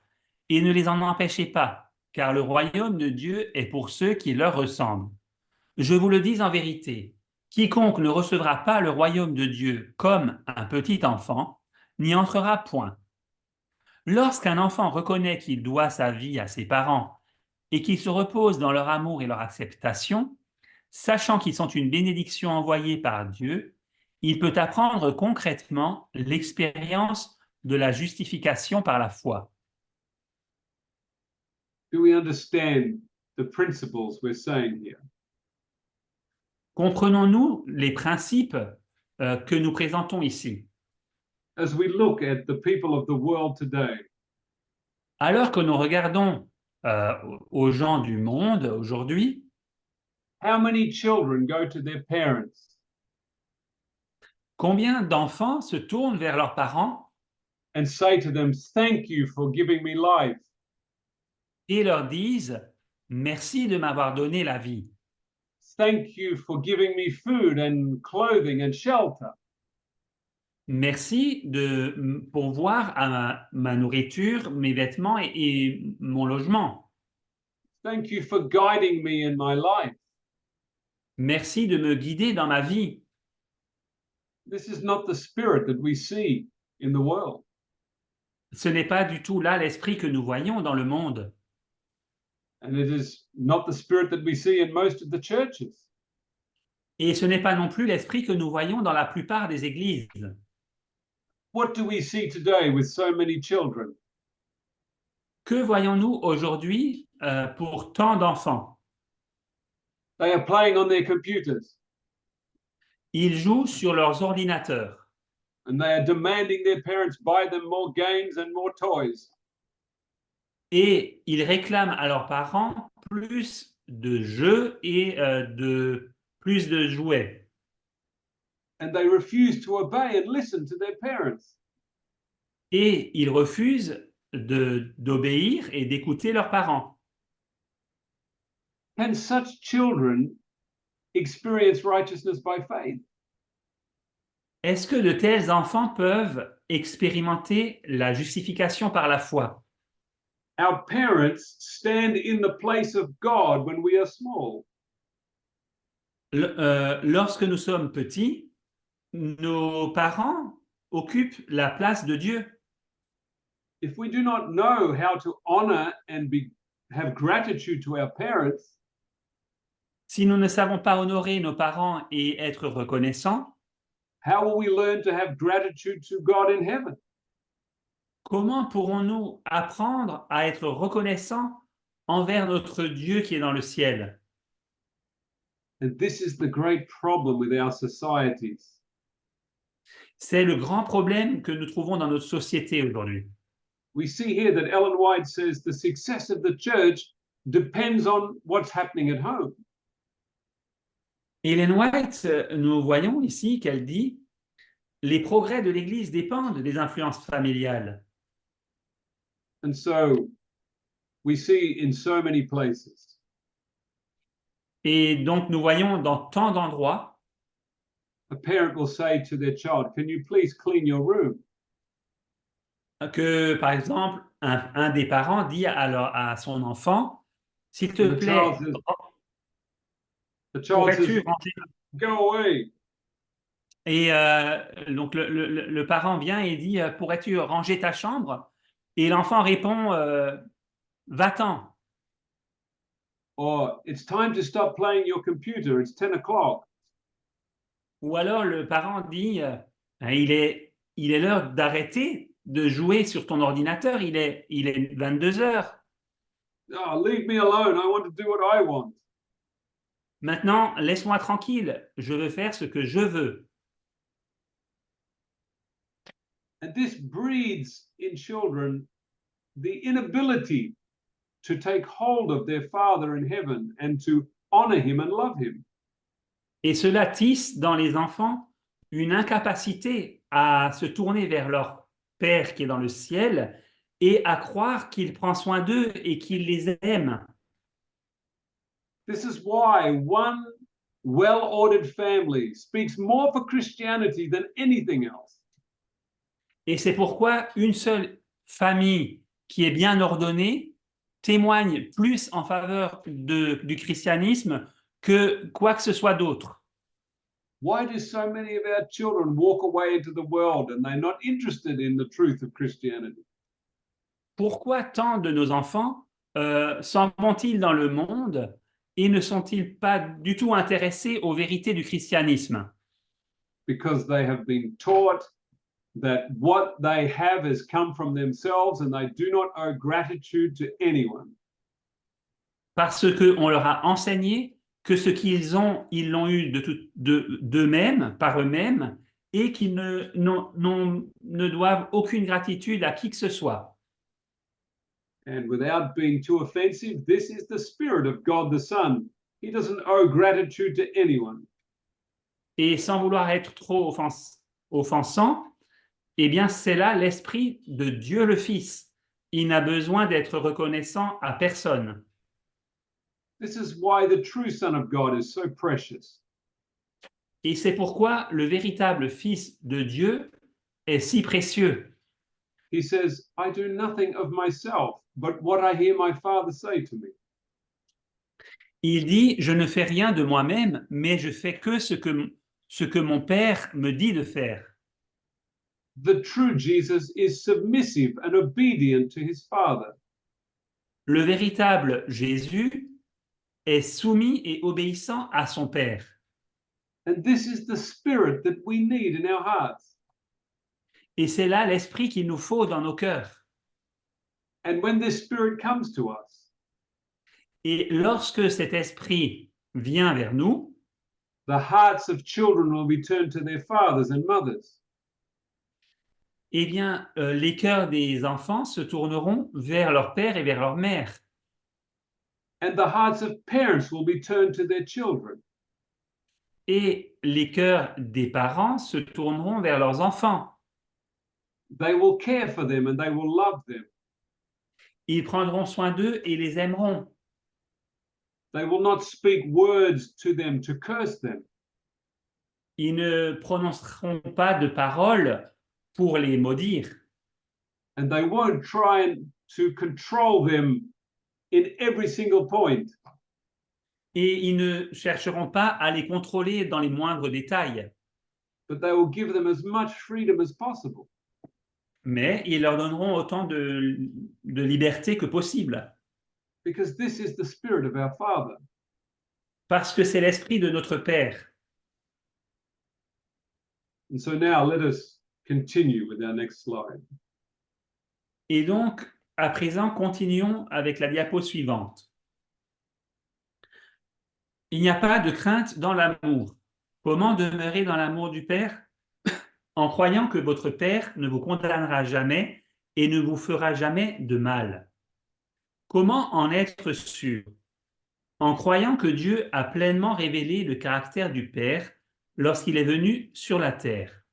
[SPEAKER 2] et ne les en empêchez pas, car le royaume de Dieu est pour ceux qui leur ressemblent. Je vous le dis en vérité, quiconque ne recevra pas le royaume de Dieu comme un petit enfant, n'y entrera point. Lorsqu'un enfant reconnaît qu'il doit sa vie à ses parents et qu'il se repose dans leur amour et leur acceptation, sachant qu'ils sont une bénédiction envoyée par Dieu, il peut apprendre concrètement l'expérience de la justification par la foi. »
[SPEAKER 3] Do we understand the principles we're saying here?
[SPEAKER 2] Comprenons-nous les principes que nous présentons ici?
[SPEAKER 3] As we look at the people of the world today,
[SPEAKER 2] Alors que nous regardons aux gens du monde aujourd'hui,
[SPEAKER 3] how many children go to their parents
[SPEAKER 2] combien d'enfants se tournent vers leurs parents
[SPEAKER 3] and say to them, "Thank you for giving me life.
[SPEAKER 2] et leur disent « Merci de m'avoir donné la vie.
[SPEAKER 3] Thank you for giving me food and clothing and shelter.
[SPEAKER 2] Merci de pourvoir à ma nourriture, mes vêtements et mon logement.
[SPEAKER 3] Thank you for guiding me in my life."
[SPEAKER 2] Merci de me guider dans ma vie.
[SPEAKER 3] This is not the spirit that we see in the world.
[SPEAKER 2] Ce n'est pas du tout là l'esprit que nous voyons dans le monde.
[SPEAKER 3] And it is not the spirit that we see in most of the churches.
[SPEAKER 2] Et ce n'est pas non plus l'esprit que nous voyons dans la plupart des églises.
[SPEAKER 3] What do we see today with so many children?
[SPEAKER 2] Que voyons-nous aujourd'hui pour tant d'enfants?
[SPEAKER 3] They are playing on their computers
[SPEAKER 2] Ils jouent sur leurs ordinateurs
[SPEAKER 3] and they are demanding their parents buy them more games and more toys.
[SPEAKER 2] et ils réclament à leurs parents plus de jeux et plus de jouets.
[SPEAKER 3] And they refuse to obey and listen to their parents.
[SPEAKER 2] Et ils refusent d'obéir et d'écouter leurs parents.
[SPEAKER 3] Can such children experience righteousness by faith?
[SPEAKER 2] Est-ce que de tels enfants peuvent expérimenter la justification par la foi?
[SPEAKER 3] Our parents stand in the place of God when we are small.
[SPEAKER 2] Lorsque nous sommes petits, nos parents occupent la place de Dieu.
[SPEAKER 3] If we do not know how to honor and have gratitude to our parents,
[SPEAKER 2] Si nous ne savons pas honorer nos parents et être reconnaissants,
[SPEAKER 3] how will we learn to have gratitude to God in heaven?
[SPEAKER 2] comment pourrons-nous apprendre à être reconnaissants envers notre Dieu qui est dans le ciel?
[SPEAKER 3] And this is the great problem with our societies.
[SPEAKER 2] C'est le grand problème que nous trouvons dans notre société aujourd'hui.
[SPEAKER 3] We see here that Ellen White says the success of the church depends on what's happening at home.
[SPEAKER 2] Ellen White, nous voyons ici qu'elle dit « Les progrès de l'Église dépendent des influences familiales.
[SPEAKER 3] And so we see in so many places »
[SPEAKER 2] Et donc, nous voyons dans tant d'endroits
[SPEAKER 3] a parent will say to their child, "Can you please clean your room?"
[SPEAKER 2] que, par exemple, un des parents dit à son enfant, « S'il te
[SPEAKER 3] The
[SPEAKER 2] plaît,
[SPEAKER 3] child says,
[SPEAKER 2] pourrais-tu ranger »
[SPEAKER 3] "Go away."
[SPEAKER 2] Et donc, le parent vient et dit, « Pourrais-tu ranger ta chambre ?» Et l'enfant répond, « Va-t'en. »
[SPEAKER 3] Or, "It's time to stop playing your computer. It's 10 o'clock."
[SPEAKER 2] Ou alors le parent dit, il est l'heure d'arrêter de jouer sur ton ordinateur, il est 22 heures.
[SPEAKER 3] "Oh, leave me alone. I want to do what I want."
[SPEAKER 2] Maintenant, laisse-moi tranquille, je veux faire ce que je veux.
[SPEAKER 3] And this breeds in children the inability to take hold of their Father in heaven and to honor him and love him.
[SPEAKER 2] Et cela tisse dans les enfants une incapacité à se tourner vers leur Père qui est dans le ciel et à croire qu'il prend soin d'eux et qu'il les aime.
[SPEAKER 3] This is why one well-ordered family speaks more for Christianity than anything else.
[SPEAKER 2] Et c'est pourquoi une seule famille qui est bien ordonnée témoigne plus en faveur du christianisme que quoi que ce soit d'autre.
[SPEAKER 3] Why do so many of our children walk away into the world and they're not interested in the truth of Christianity?
[SPEAKER 2] Pourquoi tant de nos enfants s'en vont-ils dans le monde et ne sont-ils pas du tout intéressés aux vérités du christianisme?
[SPEAKER 3] Because they have been taught that what they have has come from themselves and they do not owe gratitude to anyone.
[SPEAKER 2] Parce qu'on leur a enseigné que ce qu'ils ont, ils l'ont eu d'eux-mêmes, par eux-mêmes, et qu'ils ne doivent aucune gratitude à qui que ce soit.
[SPEAKER 3] And without being too offensive, this is the Spirit of God the Son. He doesn't owe gratitude to anyone.
[SPEAKER 2] Et sans vouloir être trop offensant, eh bien, c'est là l'esprit de Dieu le Fils. Il n'a besoin d'être reconnaissant à personne.
[SPEAKER 3] This is why the true Son of God is so precious.
[SPEAKER 2] Et c'est pourquoi le véritable Fils de Dieu est si précieux.
[SPEAKER 3] He says, "I do nothing of myself, but what I hear my Father say to me."
[SPEAKER 2] Il dit, je ne fais rien de moi-même, mais je fais que ce que mon Père me dit de faire.
[SPEAKER 3] The true Jesus is submissive and obedient to his Father.
[SPEAKER 2] Le véritable Jésus est soumis et obéissant à son Père.
[SPEAKER 3] And this is the spirit that we need in our hearts.
[SPEAKER 2] Et c'est là l'esprit qu'il nous faut dans nos cœurs.
[SPEAKER 3] And when this spirit comes to us,
[SPEAKER 2] Et lorsque cet esprit vient vers nous,
[SPEAKER 3] the hearts of children will be turned to their fathers and mothers.
[SPEAKER 2] eh bien, les cœurs des enfants se tourneront vers leur père et vers leur mère.
[SPEAKER 3] And the hearts of parents will be turned to their children.
[SPEAKER 2] Et les cœurs des parents se tourneront vers leurs enfants.
[SPEAKER 3] They will care for them and they will love them.
[SPEAKER 2] Ils prendront soin d'eux et les aimeront.
[SPEAKER 3] They will not speak words to them to curse them.
[SPEAKER 2] Ils ne prononceront pas de paroles pour les maudire.
[SPEAKER 3] And they won't try to control them in every single point.
[SPEAKER 2] Et ils ne chercheront pas à les contrôler dans les moindres détails.
[SPEAKER 3] But they will give them as much freedom as possible.
[SPEAKER 2] Mais ils leur donneront autant de liberté que possible.
[SPEAKER 3] Because this is the spirit of our Father.
[SPEAKER 2] Parce que c'est l'esprit de notre Père.
[SPEAKER 3] And so now let us continue with our next slide.
[SPEAKER 2] Et donc, à présent, continuons avec la diapo suivante. Il n'y a pas de crainte dans l'amour. Comment demeurer dans l'amour du Père? En croyant que votre Père ne vous condamnera jamais et ne vous fera jamais de mal. Comment en être sûr? En croyant que Dieu a pleinement révélé le caractère du Père lorsqu'il est venu sur la terre.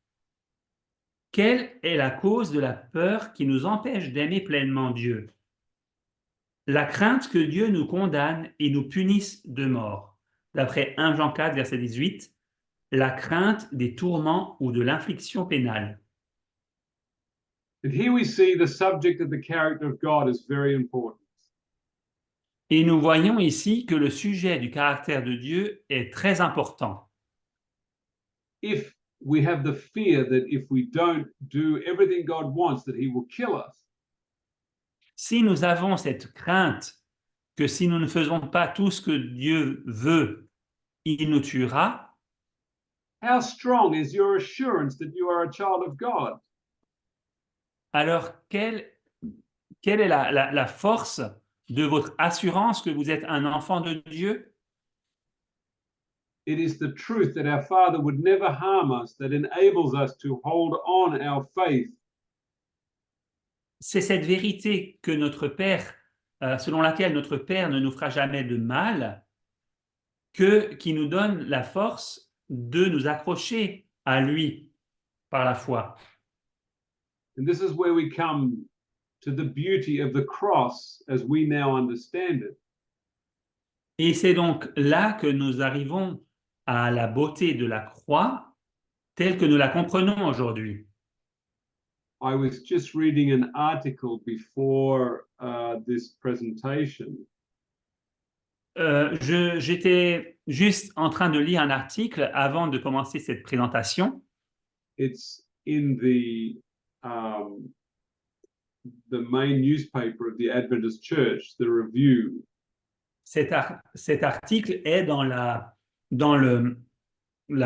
[SPEAKER 2] Quelle est la cause de la peur qui nous empêche d'aimer pleinement Dieu? La crainte que Dieu nous condamne et nous punisse de mort. D'après 1 Jean 4, verset 18, la crainte des tourments ou de l'infliction pénale.
[SPEAKER 3] And here we see the subject of the character of God is very important.
[SPEAKER 2] Et nous voyons ici que le sujet du caractère de Dieu est très important.
[SPEAKER 3] If we have the fear that if we don't do everything God wants, that he will kill us,
[SPEAKER 2] Si nous avons cette crainte que si nous ne faisons pas tout ce que Dieu veut, il nous tuera,
[SPEAKER 3] how strong is your assurance that you are a child of God?
[SPEAKER 2] alors quelle est la force de votre assurance que vous êtes un enfant de Dieu?
[SPEAKER 3] It is the truth that our Father would never harm us that enables us to hold on our faith.
[SPEAKER 2] C'est cette vérité que notre Père, selon laquelle notre Père ne nous fera jamais de mal, qui nous donne la force de nous accrocher à lui par la foi.
[SPEAKER 3] And this is where we come to the beauty of the cross as we now understand it.
[SPEAKER 2] Et c'est donc là que nous arrivons à la beauté de la croix telle que nous la comprenons aujourd'hui.
[SPEAKER 3] I was just reading an article before this presentation.
[SPEAKER 2] J'étais juste en train de lire un article avant de commencer cette présentation.
[SPEAKER 3] It's in the main newspaper of the Adventist Church, the Review.
[SPEAKER 2] Cet article est dans la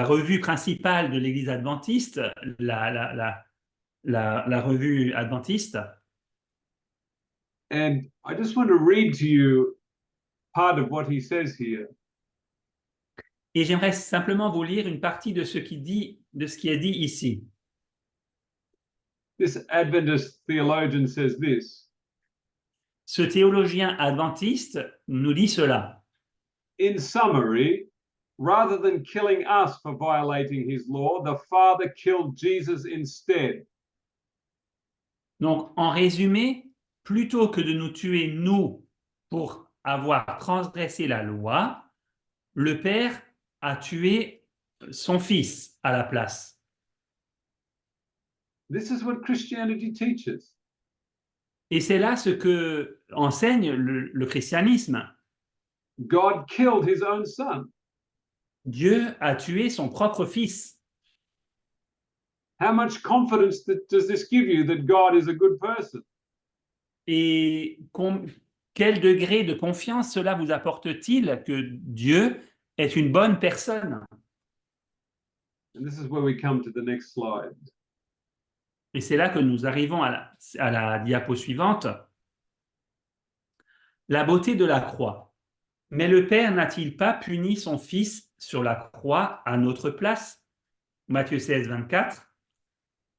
[SPEAKER 2] revue principale de l'Église adventiste, la revue adventiste.
[SPEAKER 3] And I just want to read to you part of what he says here.
[SPEAKER 2] Et j'aimerais simplement vous lire une partie de ce qui est dit ici.
[SPEAKER 3] This Adventist theologian says this.
[SPEAKER 2] Ce théologien adventiste nous dit cela.
[SPEAKER 3] In summary, rather than killing us for violating his law, the Father killed Jesus instead.
[SPEAKER 2] Donc, en résumé, plutôt que de nous tuer nous pour avoir transgressé la loi, le Père a tué son Fils à la place.
[SPEAKER 3] This is what Christianity teaches.
[SPEAKER 2] Et c'est là ce que enseigne le christianisme.
[SPEAKER 3] God killed his own son.
[SPEAKER 2] Dieu a tué son propre Fils.
[SPEAKER 3] How much confidence does this give you that God is a good person?
[SPEAKER 2] Et quel degré de confiance cela vous apporte-t-il que Dieu est une bonne personne?
[SPEAKER 3] And this is where we come to the next slide.
[SPEAKER 2] Et c'est là que nous arrivons à la diapo suivante. La beauté de la croix. Mais le Père n'a-t-il pas puni son Fils sur la croix à notre place? Matthieu 16, 24.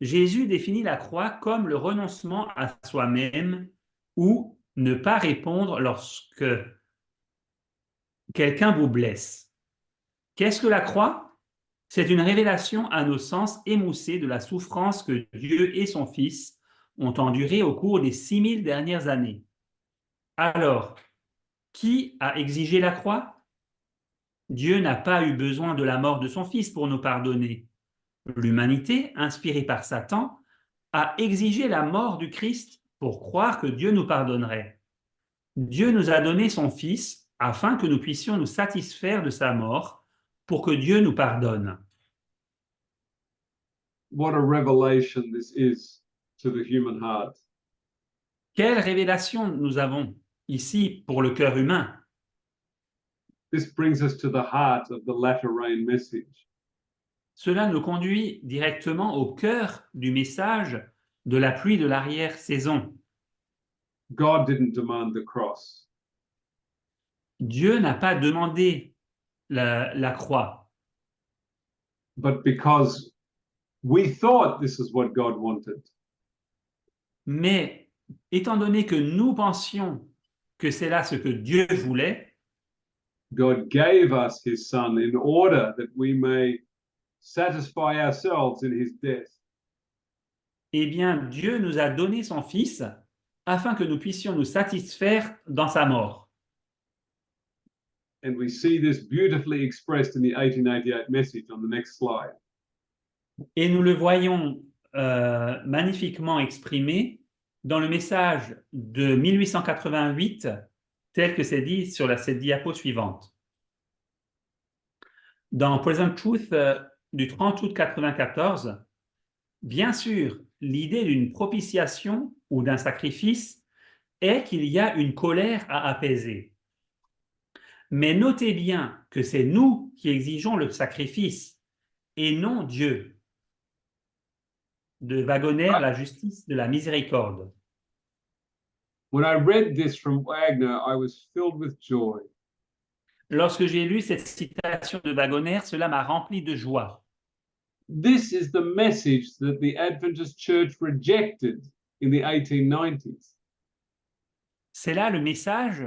[SPEAKER 2] Jésus définit la croix comme le renoncement à soi-même ou ne pas répondre lorsque quelqu'un vous blesse. Qu'est-ce que la croix? C'est une révélation à nos sens émoussés de la souffrance que Dieu et son Fils ont endurée au cours des 6000 dernières années. Alors, qui a exigé la croix? Dieu n'a pas eu besoin de la mort de son Fils pour nous pardonner. L'humanité, inspirée par Satan, a exigé la mort du Christ pour croire que Dieu nous pardonnerait. Dieu nous a donné son Fils afin que nous puissions nous satisfaire de sa mort pour que Dieu nous pardonne.
[SPEAKER 3] What a revelation this is to the human heart.
[SPEAKER 2] Quelle révélation nous avons ici pour le cœur humain.
[SPEAKER 3] This brings us to the heart of the latter rain message.
[SPEAKER 2] Cela nous conduit directement au cœur du message de la pluie de l'arrière-saison.
[SPEAKER 3] God didn't demand the cross.
[SPEAKER 2] Dieu n'a pas demandé la croix,
[SPEAKER 3] but because we thought this is what God wanted.
[SPEAKER 2] mais étant donné que nous pensions que c'est là ce que Dieu voulait,
[SPEAKER 3] God gave us his son in order that we may satisfy ourselves in his death.
[SPEAKER 2] eh bien Dieu nous a donné son Fils afin que nous puissions nous satisfaire dans sa mort.
[SPEAKER 3] And we see this beautifully expressed in the 1888 message on the next slide.
[SPEAKER 2] Et nous le voyons magnifiquement exprimé dans le message de 1888, tel que c'est dit sur cette diapo suivante. Dans Present Truth du 30 août 1994, bien sûr, l'idée d'une propitiation ou d'un sacrifice est qu'il y a une colère à apaiser. Mais notez bien que c'est nous qui exigeons le sacrifice et non Dieu. De Wagner, la justice de la miséricorde.
[SPEAKER 3] When I read this from Wagner, I was filled with joy.
[SPEAKER 2] Lorsque j'ai lu cette citation de Wagner, cela m'a rempli de joie.
[SPEAKER 3] This is the message that the Adventist Church rejected in the 1890s.
[SPEAKER 2] C'est là le message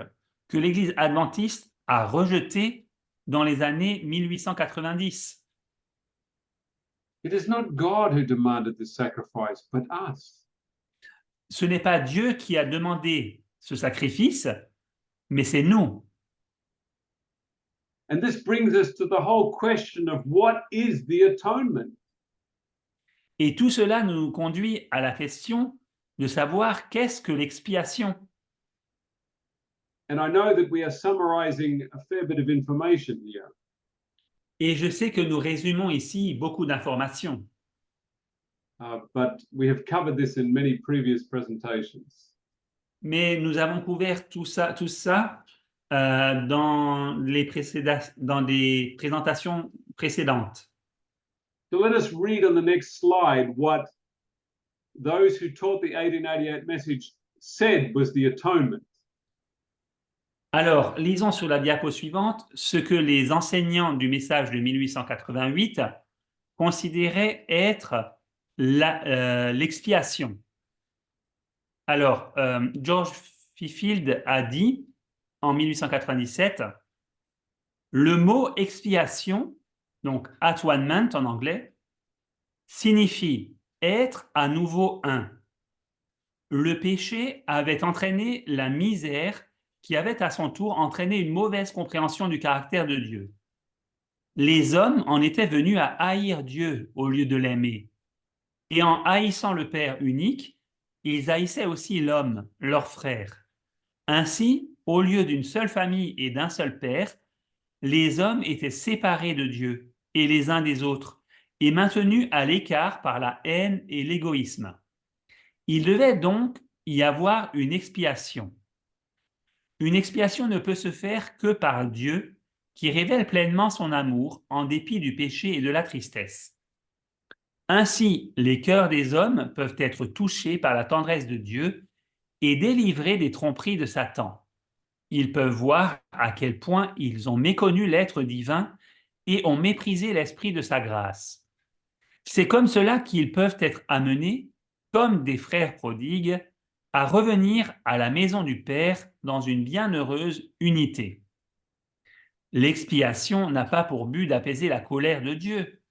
[SPEAKER 2] que l'Église adventiste a rejeté dans les années 1890.
[SPEAKER 3] It is not God who demanded the sacrifice, but us.
[SPEAKER 2] Ce n'est pas Dieu qui a demandé ce sacrifice, mais c'est nous.
[SPEAKER 3] And this brings us to the whole question of what is the atonement?
[SPEAKER 2] Et tout cela nous conduit à la question de savoir qu'est-ce que l'expiation.
[SPEAKER 3] And I know that we are summarizing a fair bit of information here.
[SPEAKER 2] Et je sais que nous résumons ici beaucoup d'informations.
[SPEAKER 3] But we have covered this in many previous presentations.
[SPEAKER 2] Mais nous avons couvert tout ça dans des présentations précédentes.
[SPEAKER 3] So let us read on the next slide what those who taught the 1888 message said was the atonement.
[SPEAKER 2] Alors, lisons sur la diapo suivante ce que les enseignants du message de 1888 considéraient être l'expiation. Alors, George Fifield a dit en 1897, le mot expiation, donc atonement en anglais, signifie être à nouveau un. Le péché avait entraîné la misère qui avait à son tour entraîné une mauvaise compréhension du caractère de Dieu. Les hommes en étaient venus à haïr Dieu au lieu de l'aimer. Et en haïssant le Père unique, ils haïssaient aussi l'homme, leur frère. Ainsi, au lieu d'une seule famille et d'un seul Père, les hommes étaient séparés de Dieu et les uns des autres, et maintenus à l'écart par la haine et l'égoïsme. Il devait donc y avoir une expiation. Une expiation ne peut se faire que par Dieu, qui révèle pleinement son amour en dépit du péché et de la tristesse. Ainsi, les cœurs des hommes peuvent être touchés par la tendresse de Dieu et délivrés des tromperies de Satan. Ils peuvent voir à quel point ils ont méconnu l'être divin et ont méprisé l'esprit de sa grâce. C'est comme cela qu'ils peuvent être amenés, comme des frères prodigues, à revenir à la maison du Père dans une bienheureuse unité. L'expiation n'a pas pour but d'apaiser la colère de Dieu,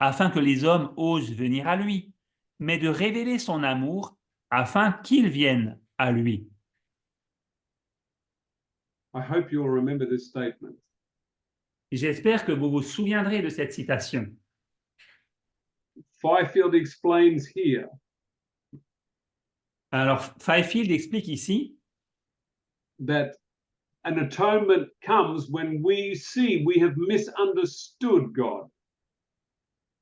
[SPEAKER 2] afin que les hommes osent venir à lui, mais de révéler son amour afin qu'ils viennent à lui.
[SPEAKER 3] I hope you'll remember this statement.
[SPEAKER 2] J'espère que vous vous souviendrez de cette citation.
[SPEAKER 3] Fifield explains here
[SPEAKER 2] Alors, Fifield explique ici
[SPEAKER 3] that an atonement comes when we see we have misunderstood God.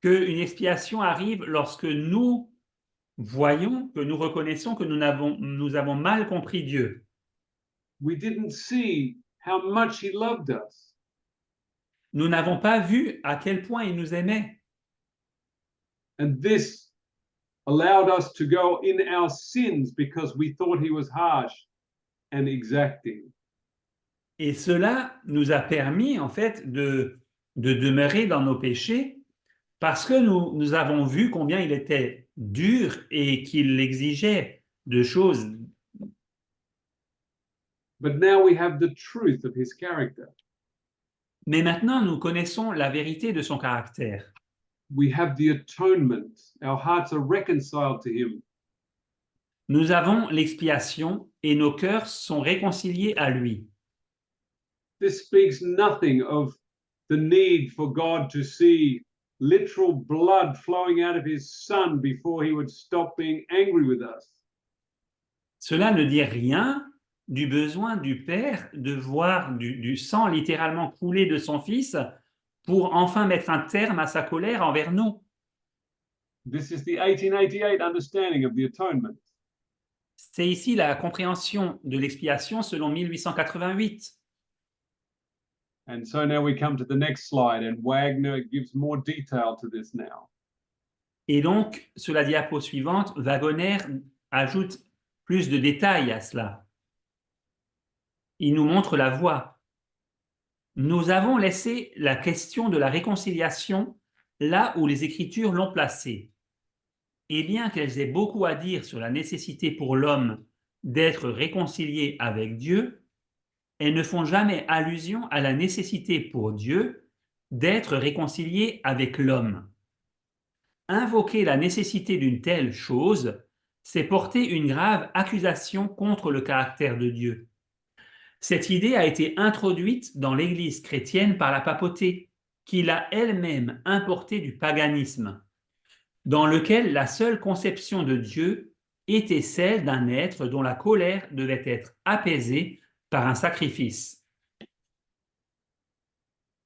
[SPEAKER 2] qu'une expiation arrive lorsque nous voyons, que nous reconnaissons que nous avons mal compris Dieu.
[SPEAKER 3] We didn't see how much he loved us.
[SPEAKER 2] Nous n'avons pas vu à quel point il nous aimait.
[SPEAKER 3] And this allowed us to go in our sins because we thought he was harsh and exacting.
[SPEAKER 2] Et cela nous a permis, en fait, de demeurer dans nos péchés parce que nous avons vu combien il était dur et qu'il exigeait de choses.
[SPEAKER 3] But now we have the truth of his character.
[SPEAKER 2] Mais maintenant, nous connaissons la vérité de son caractère.
[SPEAKER 3] We have the atonement. Our hearts are reconciled to him.
[SPEAKER 2] Nous avons l'expiation et nos cœurs sont réconciliés à lui.
[SPEAKER 3] This speaks nothing of the need for God to see literal blood flowing out of his son before he would stop being angry with us.
[SPEAKER 2] Cela ne dit rien du besoin du Père de voir du sang littéralement couler de son Fils pour enfin mettre un terme à sa colère envers nous.
[SPEAKER 3] This is the 1888 understanding of the atonement.
[SPEAKER 2] C'est ici la compréhension de l'expiation selon 1888.
[SPEAKER 3] And so now we come to the next slide, and Wagner gives more detail to this now.
[SPEAKER 2] Et donc, sur la diapo suivante, Wagoner ajoute plus de détails à cela. Il nous montre la voie. Nous avons laissé la question de la réconciliation là où les Écritures l'ont placée. Et bien qu'elles aient beaucoup à dire sur la nécessité pour l'homme d'être réconcilié avec Dieu, elles ne font jamais allusion à la nécessité pour Dieu d'être réconcilié avec l'homme. Invoquer la nécessité d'une telle chose, c'est porter une grave accusation contre le caractère de Dieu. Cette idée a été introduite dans l'Église chrétienne par la papauté, qui l'a elle-même importée du paganisme, dans lequel la seule conception de Dieu était celle d'un être dont la colère devait être apaisée par un sacrifice.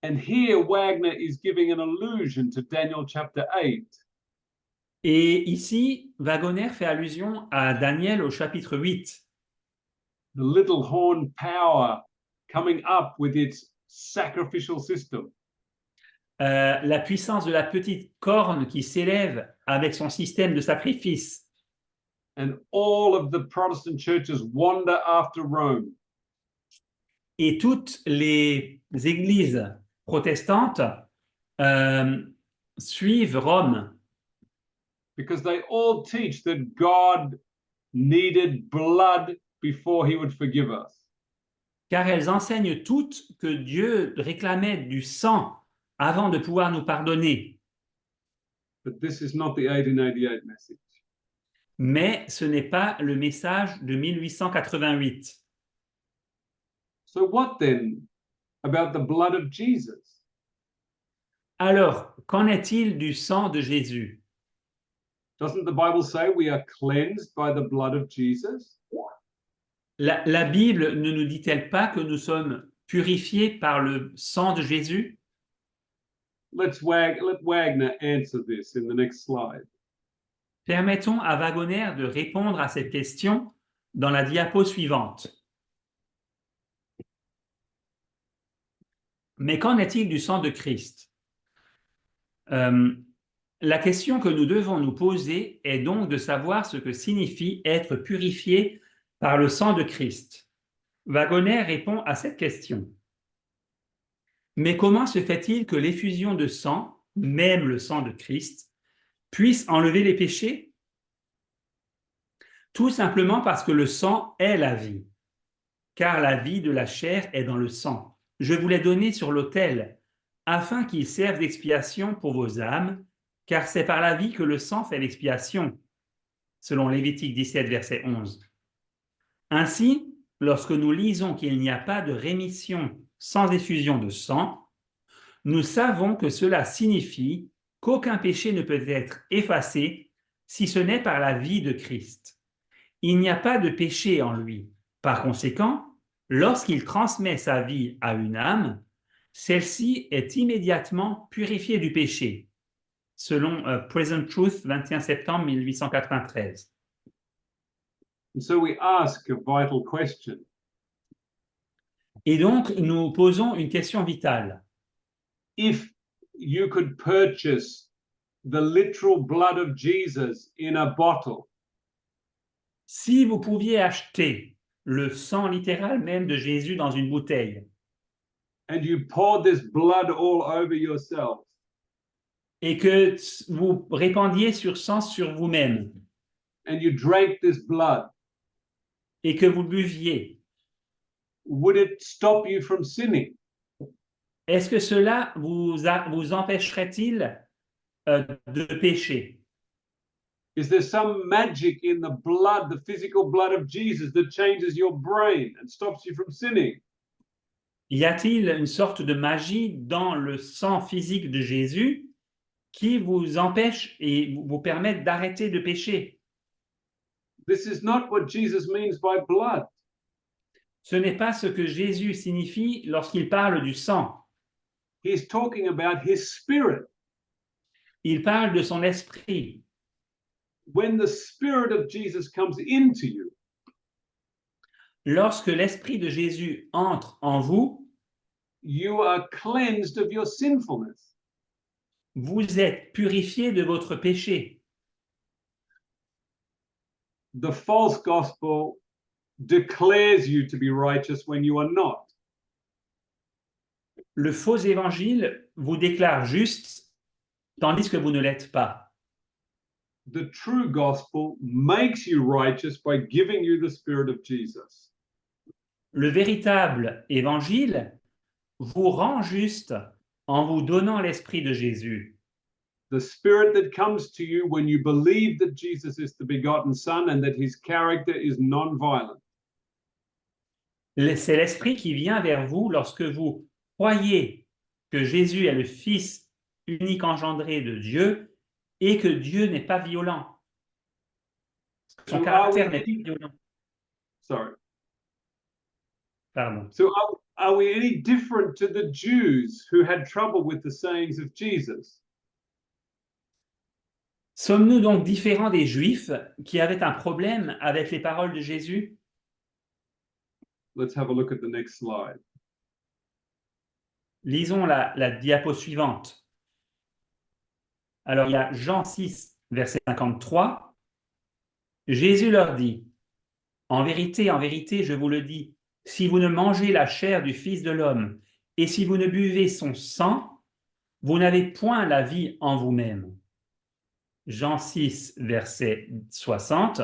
[SPEAKER 3] And here Wagner is giving an allusion to Daniel chapter 8.
[SPEAKER 2] Et ici, Wagoner fait allusion à Daniel au chapitre 8.
[SPEAKER 3] The little horn power coming up with its sacrificial system.
[SPEAKER 2] La puissance de la petite corne qui s'élève avec son système de sacrifice.
[SPEAKER 3] And all of the Protestant churches wander after Rome.
[SPEAKER 2] Et toutes les églises protestantes suivent Rome.
[SPEAKER 3] Because they all teach that God needed blood before he would forgive us.
[SPEAKER 2] Car elles enseignent toutes que Dieu réclamait du sang avant de pouvoir nous pardonner.
[SPEAKER 3] But this is not the 1888 message.
[SPEAKER 2] Mais ce n'est pas le message de 1888.
[SPEAKER 3] So what then about the blood of Jesus?
[SPEAKER 2] Alors, qu'en est-il du sang de Jésus?
[SPEAKER 3] Doesn't the Bible say we are cleansed by the blood of Jesus?
[SPEAKER 2] La Bible ne nous dit-elle pas que nous sommes purifiés par le sang de Jésus?
[SPEAKER 3] Let Wagner answer this in the next slide.
[SPEAKER 2] Permettons à Wagoner de répondre à cette question dans la diapo suivante. Mais qu'en est-il du sang de Christ? La question que nous devons nous poser est donc de savoir ce que signifie être purifié par le sang de Christ. Wagoner répond à cette question. Mais comment se fait-il que l'effusion de sang, même le sang de Christ, puisse enlever les péchés? Tout simplement parce que le sang est la vie, car la vie de la chair est dans le sang. Je vous l'ai donné sur l'autel, afin qu'il serve d'expiation pour vos âmes, car c'est par la vie que le sang fait l'expiation, selon Lévitique 17, verset 11. Ainsi, lorsque nous lisons qu'il n'y a pas de rémission sans effusion de sang, nous savons que cela signifie qu'aucun péché ne peut être effacé si ce n'est par la vie de Christ. Il n'y a pas de péché en lui. Par conséquent, lorsqu'il transmet sa vie à une âme, celle-ci est immédiatement purifiée du péché, selon Present Truth, 21 septembre 1893.
[SPEAKER 3] And so we ask a vital question.
[SPEAKER 2] Et donc, nous posons une question vitale.
[SPEAKER 3] If you could purchase the literal blood of Jesus in a bottle,
[SPEAKER 2] Si vous pouviez acheter le sang littéral même de Jésus dans une bouteille
[SPEAKER 3] and you poured this blood all over yourself,
[SPEAKER 2] et que vous répandiez sur sang sur vous-même
[SPEAKER 3] and you drank this blood,
[SPEAKER 2] et que vous buviez,
[SPEAKER 3] would it stop you from sinning?
[SPEAKER 2] est-ce que cela vous empêcherait-il de pécher?
[SPEAKER 3] Is there some magic in the blood, the physical blood of Jesus, that changes your brain and stops you from sinning?
[SPEAKER 2] Y a-t-il une sorte de magie dans le sang physique de Jésus qui vous empêche et vous permet d'arrêter de pécher?
[SPEAKER 3] This is not what Jesus means by blood.
[SPEAKER 2] Ce n'est pas ce que Jésus signifie lorsqu'il parle du sang.
[SPEAKER 3] He's talking about his spirit.
[SPEAKER 2] Il parle de son esprit.
[SPEAKER 3] When the spirit of Jesus comes into you,
[SPEAKER 2] Lorsque l'esprit de Jésus entre en vous,
[SPEAKER 3] you are cleansed of your sinfulness.
[SPEAKER 2] vous êtes purifié de votre péché.
[SPEAKER 3] The false gospel declares you to be righteous when you are not.
[SPEAKER 2] Le faux évangile vous déclare juste, tandis que vous ne l'êtes pas.
[SPEAKER 3] The true gospel makes you righteous by giving you the spirit of Jesus.
[SPEAKER 2] Le véritable évangile vous rend juste en vous donnant l'esprit de Jésus.
[SPEAKER 3] The spirit that comes to you when you believe that Jesus is the begotten Son and that his character is non-violent.
[SPEAKER 2] C'est l'esprit qui vient vers vous lorsque vous croyez que Jésus est le Fils unique engendré de Dieu et que Dieu n'est pas violent. Son
[SPEAKER 3] So
[SPEAKER 2] caractère n'est pas violent.
[SPEAKER 3] Sorry.
[SPEAKER 2] Pardon.
[SPEAKER 3] So are we any different to the Jews who had trouble with the sayings of Jesus?
[SPEAKER 2] Sommes-nous donc différents des Juifs qui avaient un problème avec les paroles de Jésus?
[SPEAKER 3] Let's have a look at the next slide.
[SPEAKER 2] Lisons la diapo suivante. Alors, il y a Jean 6, verset 53. Jésus leur dit, en vérité, je vous le dis, si vous ne mangez la chair du Fils de l'homme et si vous ne buvez son sang, vous n'avez point la vie en vous-même. Jean 6, verset 60.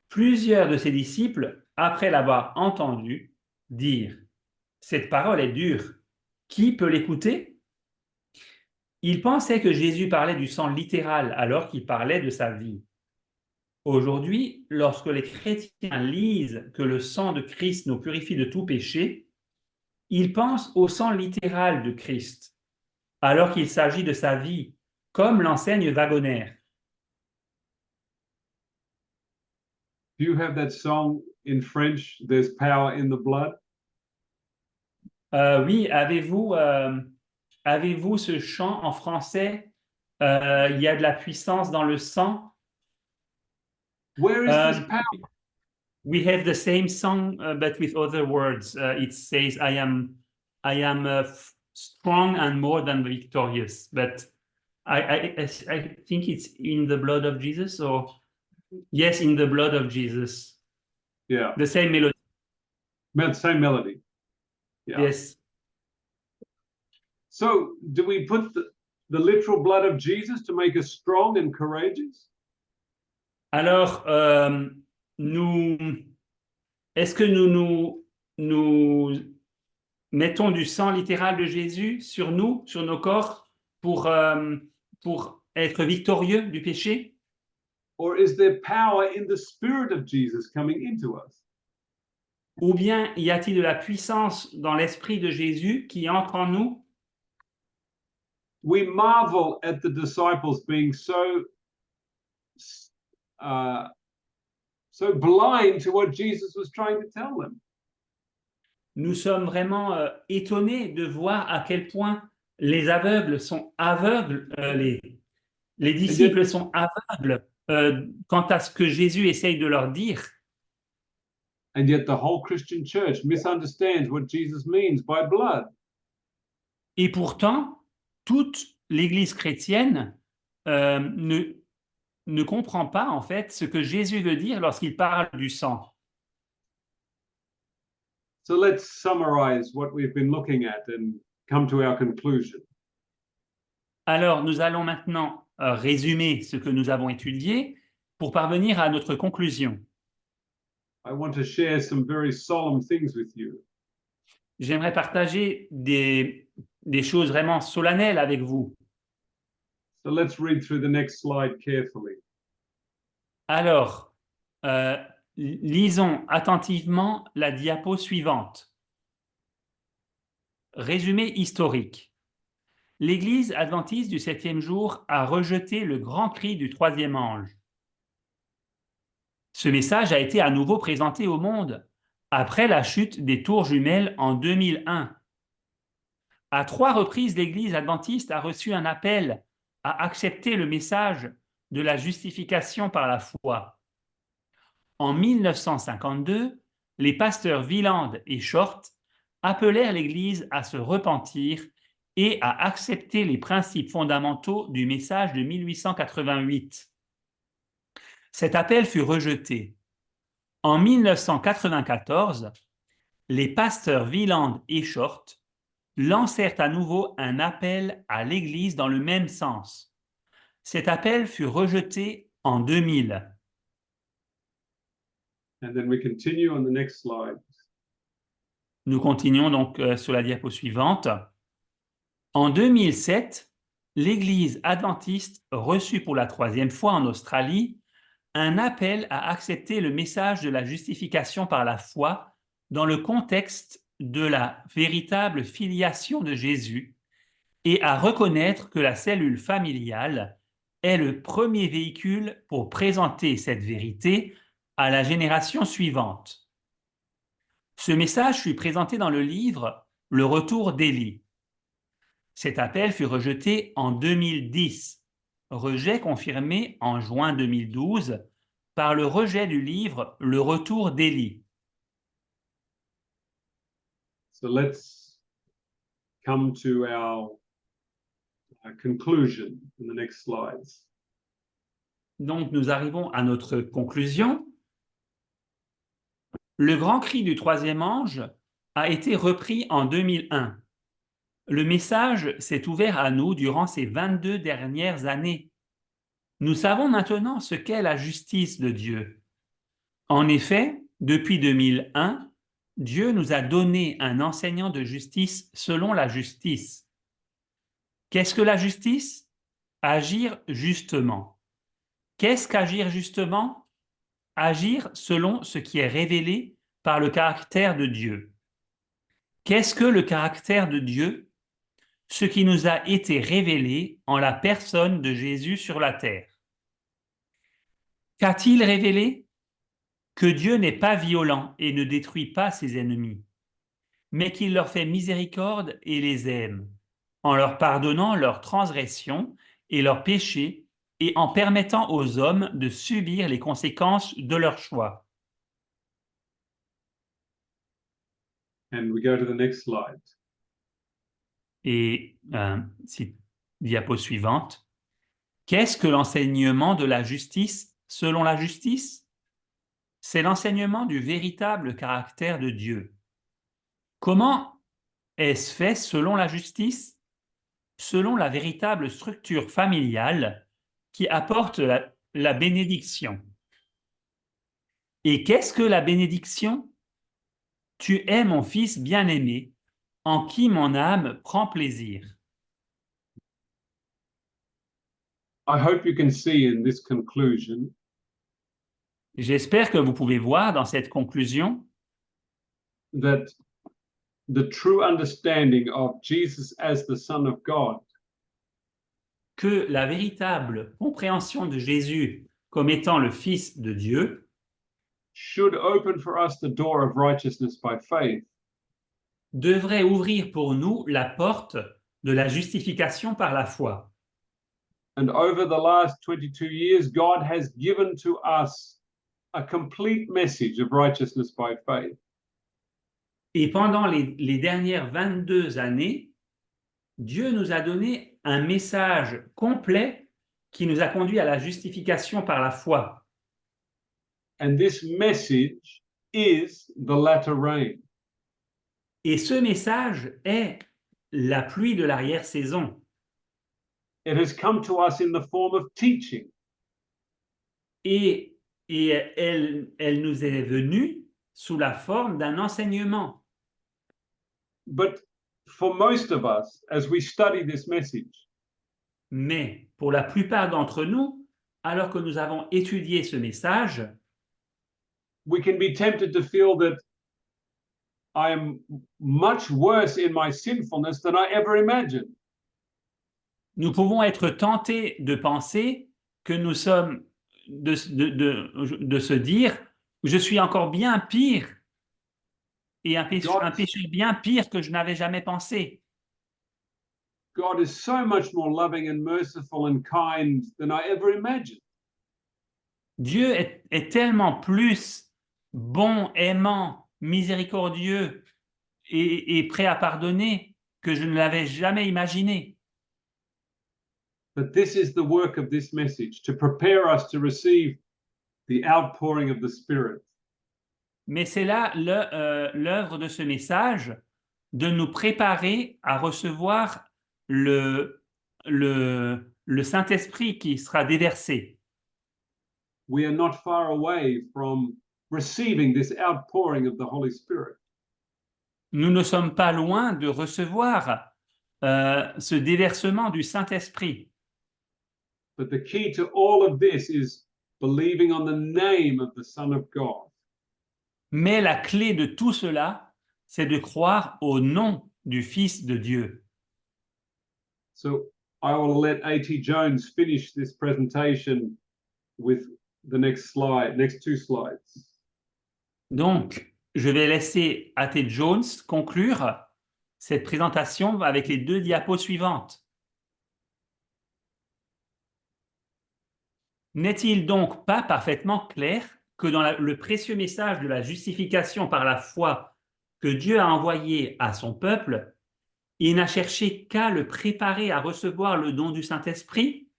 [SPEAKER 2] Plusieurs de ses disciples, après l'avoir entendu, dirent, cette parole est dure, qui peut l'écouter? Ils pensaient que Jésus parlait du sang littéral alors qu'il parlait de sa vie. Aujourd'hui, lorsque les chrétiens lisent que le sang de Christ nous purifie de tout péché, ils pensent au sang littéral de Christ, alors qu'il s'agit de sa vie, comme l'enseigne Wagoner.
[SPEAKER 3] Do you have that song in French, There's Power in the Blood?
[SPEAKER 2] Oui, avez-vous ce chant en français, il y a de la puissance dans le sang?
[SPEAKER 3] Where is this power?
[SPEAKER 2] We have the same song, but with other words. It says, I am strong and more than victorious. But I think it's in the blood of Jesus, or yes, in the blood of Jesus.
[SPEAKER 3] Yeah,
[SPEAKER 2] The same melody.
[SPEAKER 3] same melody. Yeah.
[SPEAKER 2] Yes.
[SPEAKER 3] So do we put the literal blood of Jesus to make us strong and courageous?
[SPEAKER 2] Alors, est-ce que nous mettons du sang littéral de Jésus sur nous, sur nos corps, pour être victorieux du péché?
[SPEAKER 3] Or is there power in the spirit of Jesus coming into us?
[SPEAKER 2] Ou bien y a-t-il de la puissance dans l'esprit de Jésus qui entre en nous?
[SPEAKER 3] We marvel at the disciples being so blind to what Jesus was trying to tell them.
[SPEAKER 2] Nous sommes vraiment étonnés de voir à quel point les aveugles sont aveugles, les disciples sont aveugles quant à ce que Jésus essaye de leur dire.
[SPEAKER 3] And yet the whole Christian church misunderstands what Jesus means by blood.
[SPEAKER 2] Et pourtant, toute l'Église chrétienne ne comprend pas en fait ce que Jésus veut dire lorsqu'il parle du sang.
[SPEAKER 3] So let's summarize what we've been looking at and come to our conclusion.
[SPEAKER 2] Alors, nous allons maintenant résumer ce que nous avons étudié pour parvenir à notre conclusion.
[SPEAKER 3] I want to share some very solemn things with you.
[SPEAKER 2] J'aimerais partager des choses vraiment solennelles avec vous.
[SPEAKER 3] So let's read through the next slide carefully.
[SPEAKER 2] Alors, lisons attentivement la diapo suivante. Résumé historique. L'Église adventiste du septième jour a rejeté le grand cri du troisième ange. Ce message a été à nouveau présenté au monde après la chute des tours jumelles en 2001. À 3 reprises, l'Église adventiste a reçu un appel à accepter le message de la justification par la foi. En 1952, les pasteurs Wieland et Short appelèrent l'Église à se repentir et à accepter les principes fondamentaux du message de 1888. Cet appel fut rejeté. En 1994, les pasteurs Wieland et Short lancèrent à nouveau un appel à l'Église dans le même sens. Cet appel fut rejeté en 2000.
[SPEAKER 3] And then we continue on the next slide.
[SPEAKER 2] Nous continuons donc sur la diapo suivante. En 2007, l'Église adventiste reçut pour la 3e fois en Australie un appel à accepter le message de la justification par la foi dans le contexte de la véritable filiation de Jésus et à reconnaître que la cellule familiale est le premier véhicule pour présenter cette vérité à la génération suivante. Ce message fut présenté dans le livre « Le retour d'Élie ». Cet appel fut rejeté en 2010, rejet confirmé en juin 2012 par le rejet du livre « Le retour d'Élie ».
[SPEAKER 3] So let's come to our conclusion in the next slides.
[SPEAKER 2] Donc nous arrivons à notre conclusion. Le grand cri du troisième ange a été repris en 2001. Le message s'est ouvert à nous durant ces 22 dernières années. Nous savons maintenant ce qu'est la justice de Dieu. En effet, depuis 2001, Dieu nous a donné un enseignant de justice selon la justice. Qu'est-ce que la justice? Agir justement. Qu'est-ce qu'agir justement? Agir selon ce qui est révélé par le caractère de Dieu. Qu'est-ce que le caractère de Dieu? Ce qui nous a été révélé en la personne de Jésus sur la terre. Qu'a-t-il révélé? Que Dieu n'est pas violent et ne détruit pas ses ennemis, mais qu'il leur fait miséricorde et les aime, en leur pardonnant leurs transgressions et leurs péchés et en permettant aux hommes de subir les conséquences de leurs choix.
[SPEAKER 3] And we go to the next slide.
[SPEAKER 2] Et diapo suivante. Qu'est-ce que l'enseignement de la justice selon la justice? C'est l'enseignement du véritable caractère de Dieu. Comment est-ce fait selon la justice? Selon la véritable structure familiale qui apporte la bénédiction. Et qu'est-ce que la bénédiction? Tu es mon fils bien-aimé, en qui mon âme prend plaisir.
[SPEAKER 3] I hope you can see in this conclusion
[SPEAKER 2] J'espère que vous pouvez voir dans cette conclusion
[SPEAKER 3] that the true understanding of Jesus as the Son of God
[SPEAKER 2] que la véritable compréhension de Jésus comme étant le Fils de Dieu
[SPEAKER 3] should open for us the door of righteousness by faith.
[SPEAKER 2] Devrait ouvrir pour nous la porte de la justification par la foi.
[SPEAKER 3] And over the last 22 years, God has given to us a complete message of righteousness by faith.
[SPEAKER 2] Et pendant les dernières 22 années, Dieu nous a donné un message complet qui nous a conduit à la justification par la foi.
[SPEAKER 3] And this message is the latter rain.
[SPEAKER 2] Et ce message est la pluie de l'arrière-saison.
[SPEAKER 3] It has come to us in the form of teaching.
[SPEAKER 2] Et elle nous est venue sous la forme d'un enseignement.
[SPEAKER 3] But for most of us, as we study this message,
[SPEAKER 2] Mais pour la plupart d'entre nous, alors que nous avons étudié ce message,
[SPEAKER 3] we can be tempted to feel that I am much worse in my sinfulness than I ever imagined.
[SPEAKER 2] nous pouvons être tentés de penser que nous sommes, de se dire, je suis encore bien pire, et un péché bien pire que je n'avais jamais pensé.
[SPEAKER 3] God is so much more loving and merciful and kind than I ever imagined.
[SPEAKER 2] Dieu est tellement plus bon, aimant, miséricordieux et prêt à pardonner que je ne l'avais jamais imaginé.
[SPEAKER 3] But this is the work of this message, to prepare us to receive the outpouring of the Spirit.
[SPEAKER 2] Mais c'est là l'œuvre de ce message, de nous préparer à recevoir le Saint-Esprit qui sera déversé.
[SPEAKER 3] We are not far away from receiving this outpouring of the Holy Spirit.
[SPEAKER 2] Nous ne sommes pas loin de recevoir ce déversement du Saint-Esprit.
[SPEAKER 3] But the key to all of this is believing on the name of the Son of God.
[SPEAKER 2] Mais la clé de tout cela, c'est de croire au nom du Fils de Dieu.
[SPEAKER 3] So I will let A.T. Jones finish this presentation with the next two slides.
[SPEAKER 2] Donc, je vais laisser A.T. Jones conclure cette présentation avec les 2 diapos suivantes. N'est-il donc pas parfaitement clair que dans le précieux message de la justification par la foi que Dieu a envoyé à son peuple, il n'a cherché qu'à le préparer à recevoir le don du Saint-Esprit,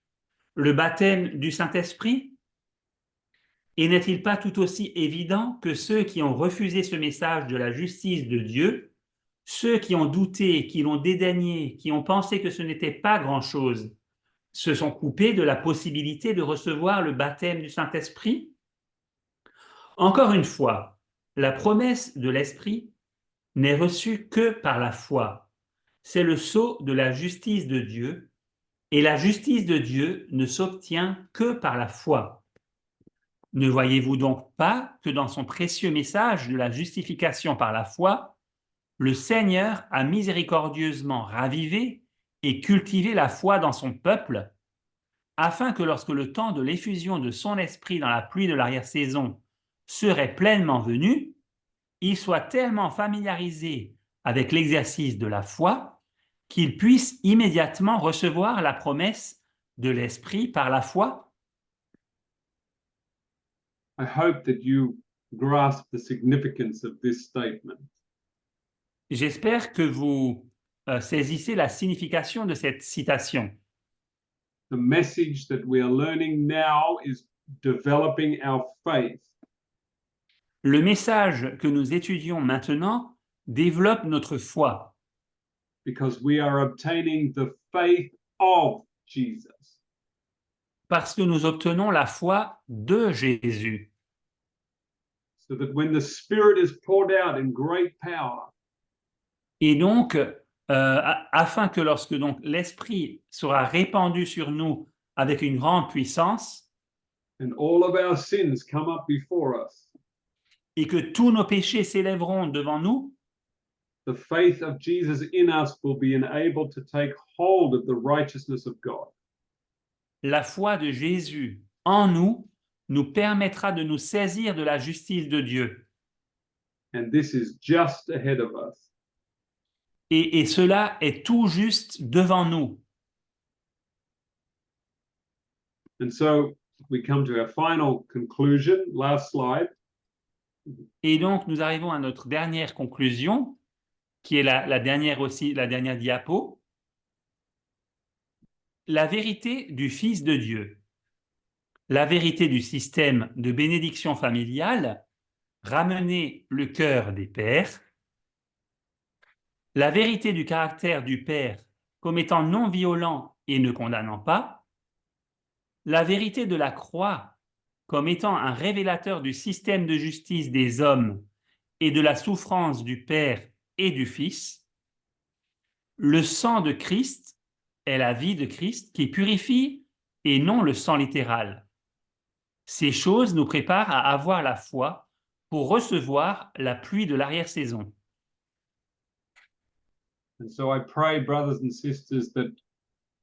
[SPEAKER 2] le baptême du Saint-Esprit? Et n'est-il pas tout aussi évident que ceux qui ont refusé ce message de la justice de Dieu, ceux qui ont douté, qui l'ont dédaigné, qui ont pensé que ce n'était pas grand-chose, se sont coupés de la possibilité de recevoir le baptême du Saint-Esprit? Encore une fois, la promesse de l'Esprit n'est reçue que par la foi. C'est le sceau de la justice de Dieu, et la justice de Dieu ne s'obtient que par la foi. Ne voyez-vous donc pas que dans son précieux message de la justification par la foi, le Seigneur a miséricordieusement ravivé et cultivé la foi dans son peuple, afin que lorsque le temps de l'effusion de son esprit dans la pluie de l'arrière-saison serait pleinement venu, il soit tellement familiarisé avec l'exercice de la foi qu'il puisse immédiatement recevoir la promesse de l'Esprit par la foi?
[SPEAKER 3] I hope that you grasp the significance of this statement.
[SPEAKER 2] J'espère que vous saisissez la signification de cette citation.
[SPEAKER 3] The message that we are learning now is developing our faith.
[SPEAKER 2] Le message que nous étudions maintenant développe notre foi.
[SPEAKER 3] Because we are obtaining the faith of Jesus.
[SPEAKER 2] Parce que nous obtenons la foi de Jésus.
[SPEAKER 3] So that when the Spirit is poured out in great power,
[SPEAKER 2] et donc, afin que lorsque donc l'Esprit sera répandu sur nous avec une grande puissance,
[SPEAKER 3] and all of our sins come up before us,
[SPEAKER 2] et que tous nos péchés s'élèveront devant nous,
[SPEAKER 3] the faith of Jesus in us will be enabled to take hold of the righteousness of God.
[SPEAKER 2] La foi de Jésus en nous nous permettra de nous saisir de la justice de Dieu.
[SPEAKER 3] And this is just ahead of us.
[SPEAKER 2] Et cela est tout juste devant nous.
[SPEAKER 3] And so we come to our final conclusion, last slide.
[SPEAKER 2] Et donc, nous arrivons à notre dernière conclusion, qui est la dernière diapo. La vérité du Fils de Dieu. La vérité du système de bénédiction familiale, ramener le cœur des pères, la vérité du caractère du Père comme étant non violent et ne condamnant pas, la vérité de la croix comme étant un révélateur du système de justice des hommes et de la souffrance du Père et du Fils, le sang de Christ est la vie de Christ qui purifie et non le sang littéral. Ces choses nous préparent à avoir la foi pour recevoir la pluie de l'arrière-saison.
[SPEAKER 3] And so I pray, brothers and sisters, that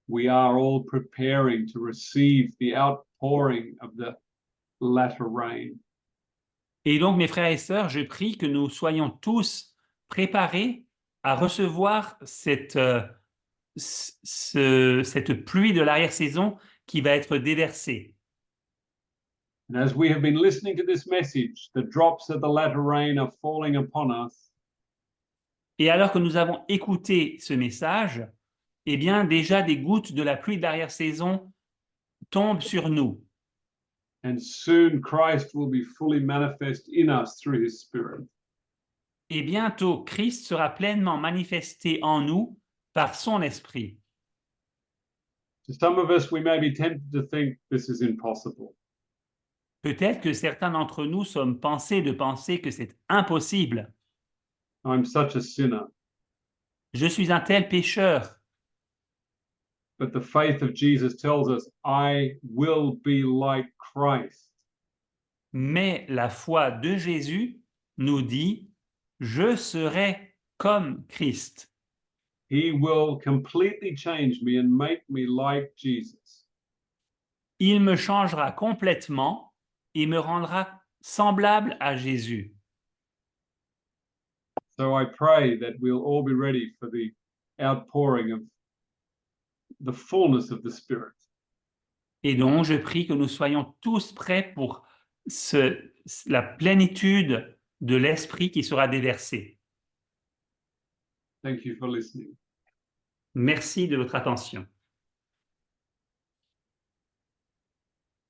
[SPEAKER 3] we are all preparing to receive the outpouring of the latter rain.
[SPEAKER 2] Et donc, mes frères et sœurs, je prie que nous soyons tous préparés à recevoir cette pluie de l'arrière-saison qui va être déversée.
[SPEAKER 3] And as we have been listening to this message, the drops of the latter rain are falling upon us.
[SPEAKER 2] Et alors que nous avons écouté ce message, eh bien, déjà des gouttes de la pluie de l'arrière-saison tombent sur nous.
[SPEAKER 3] And soon Christ will be fully manifest in us through his Spirit.
[SPEAKER 2] Et bientôt, Christ sera pleinement manifesté en nous par son esprit.
[SPEAKER 3] To some of us, we may be tempted to think this is impossible.
[SPEAKER 2] Peut-être que certains d'entre nous sommes tentés de penser que c'est impossible.
[SPEAKER 3] I'm such a sinner.
[SPEAKER 2] Je suis un tel pécheur.
[SPEAKER 3] But the faith of Jesus tells us, I will be like Christ.
[SPEAKER 2] Mais la foi de Jésus nous dit, je serai comme Christ.
[SPEAKER 3] He will completely change me and make me like Jesus.
[SPEAKER 2] Il me changera complètement et me rendra semblable à Jésus.
[SPEAKER 3] So I pray that we'll all be ready for the outpouring of the fullness of the Spirit.
[SPEAKER 2] Et donc, je prie que nous soyons tous prêts pour la plénitude de l'Esprit qui sera déversé.
[SPEAKER 3] Thank you for listening.
[SPEAKER 2] Merci de votre attention.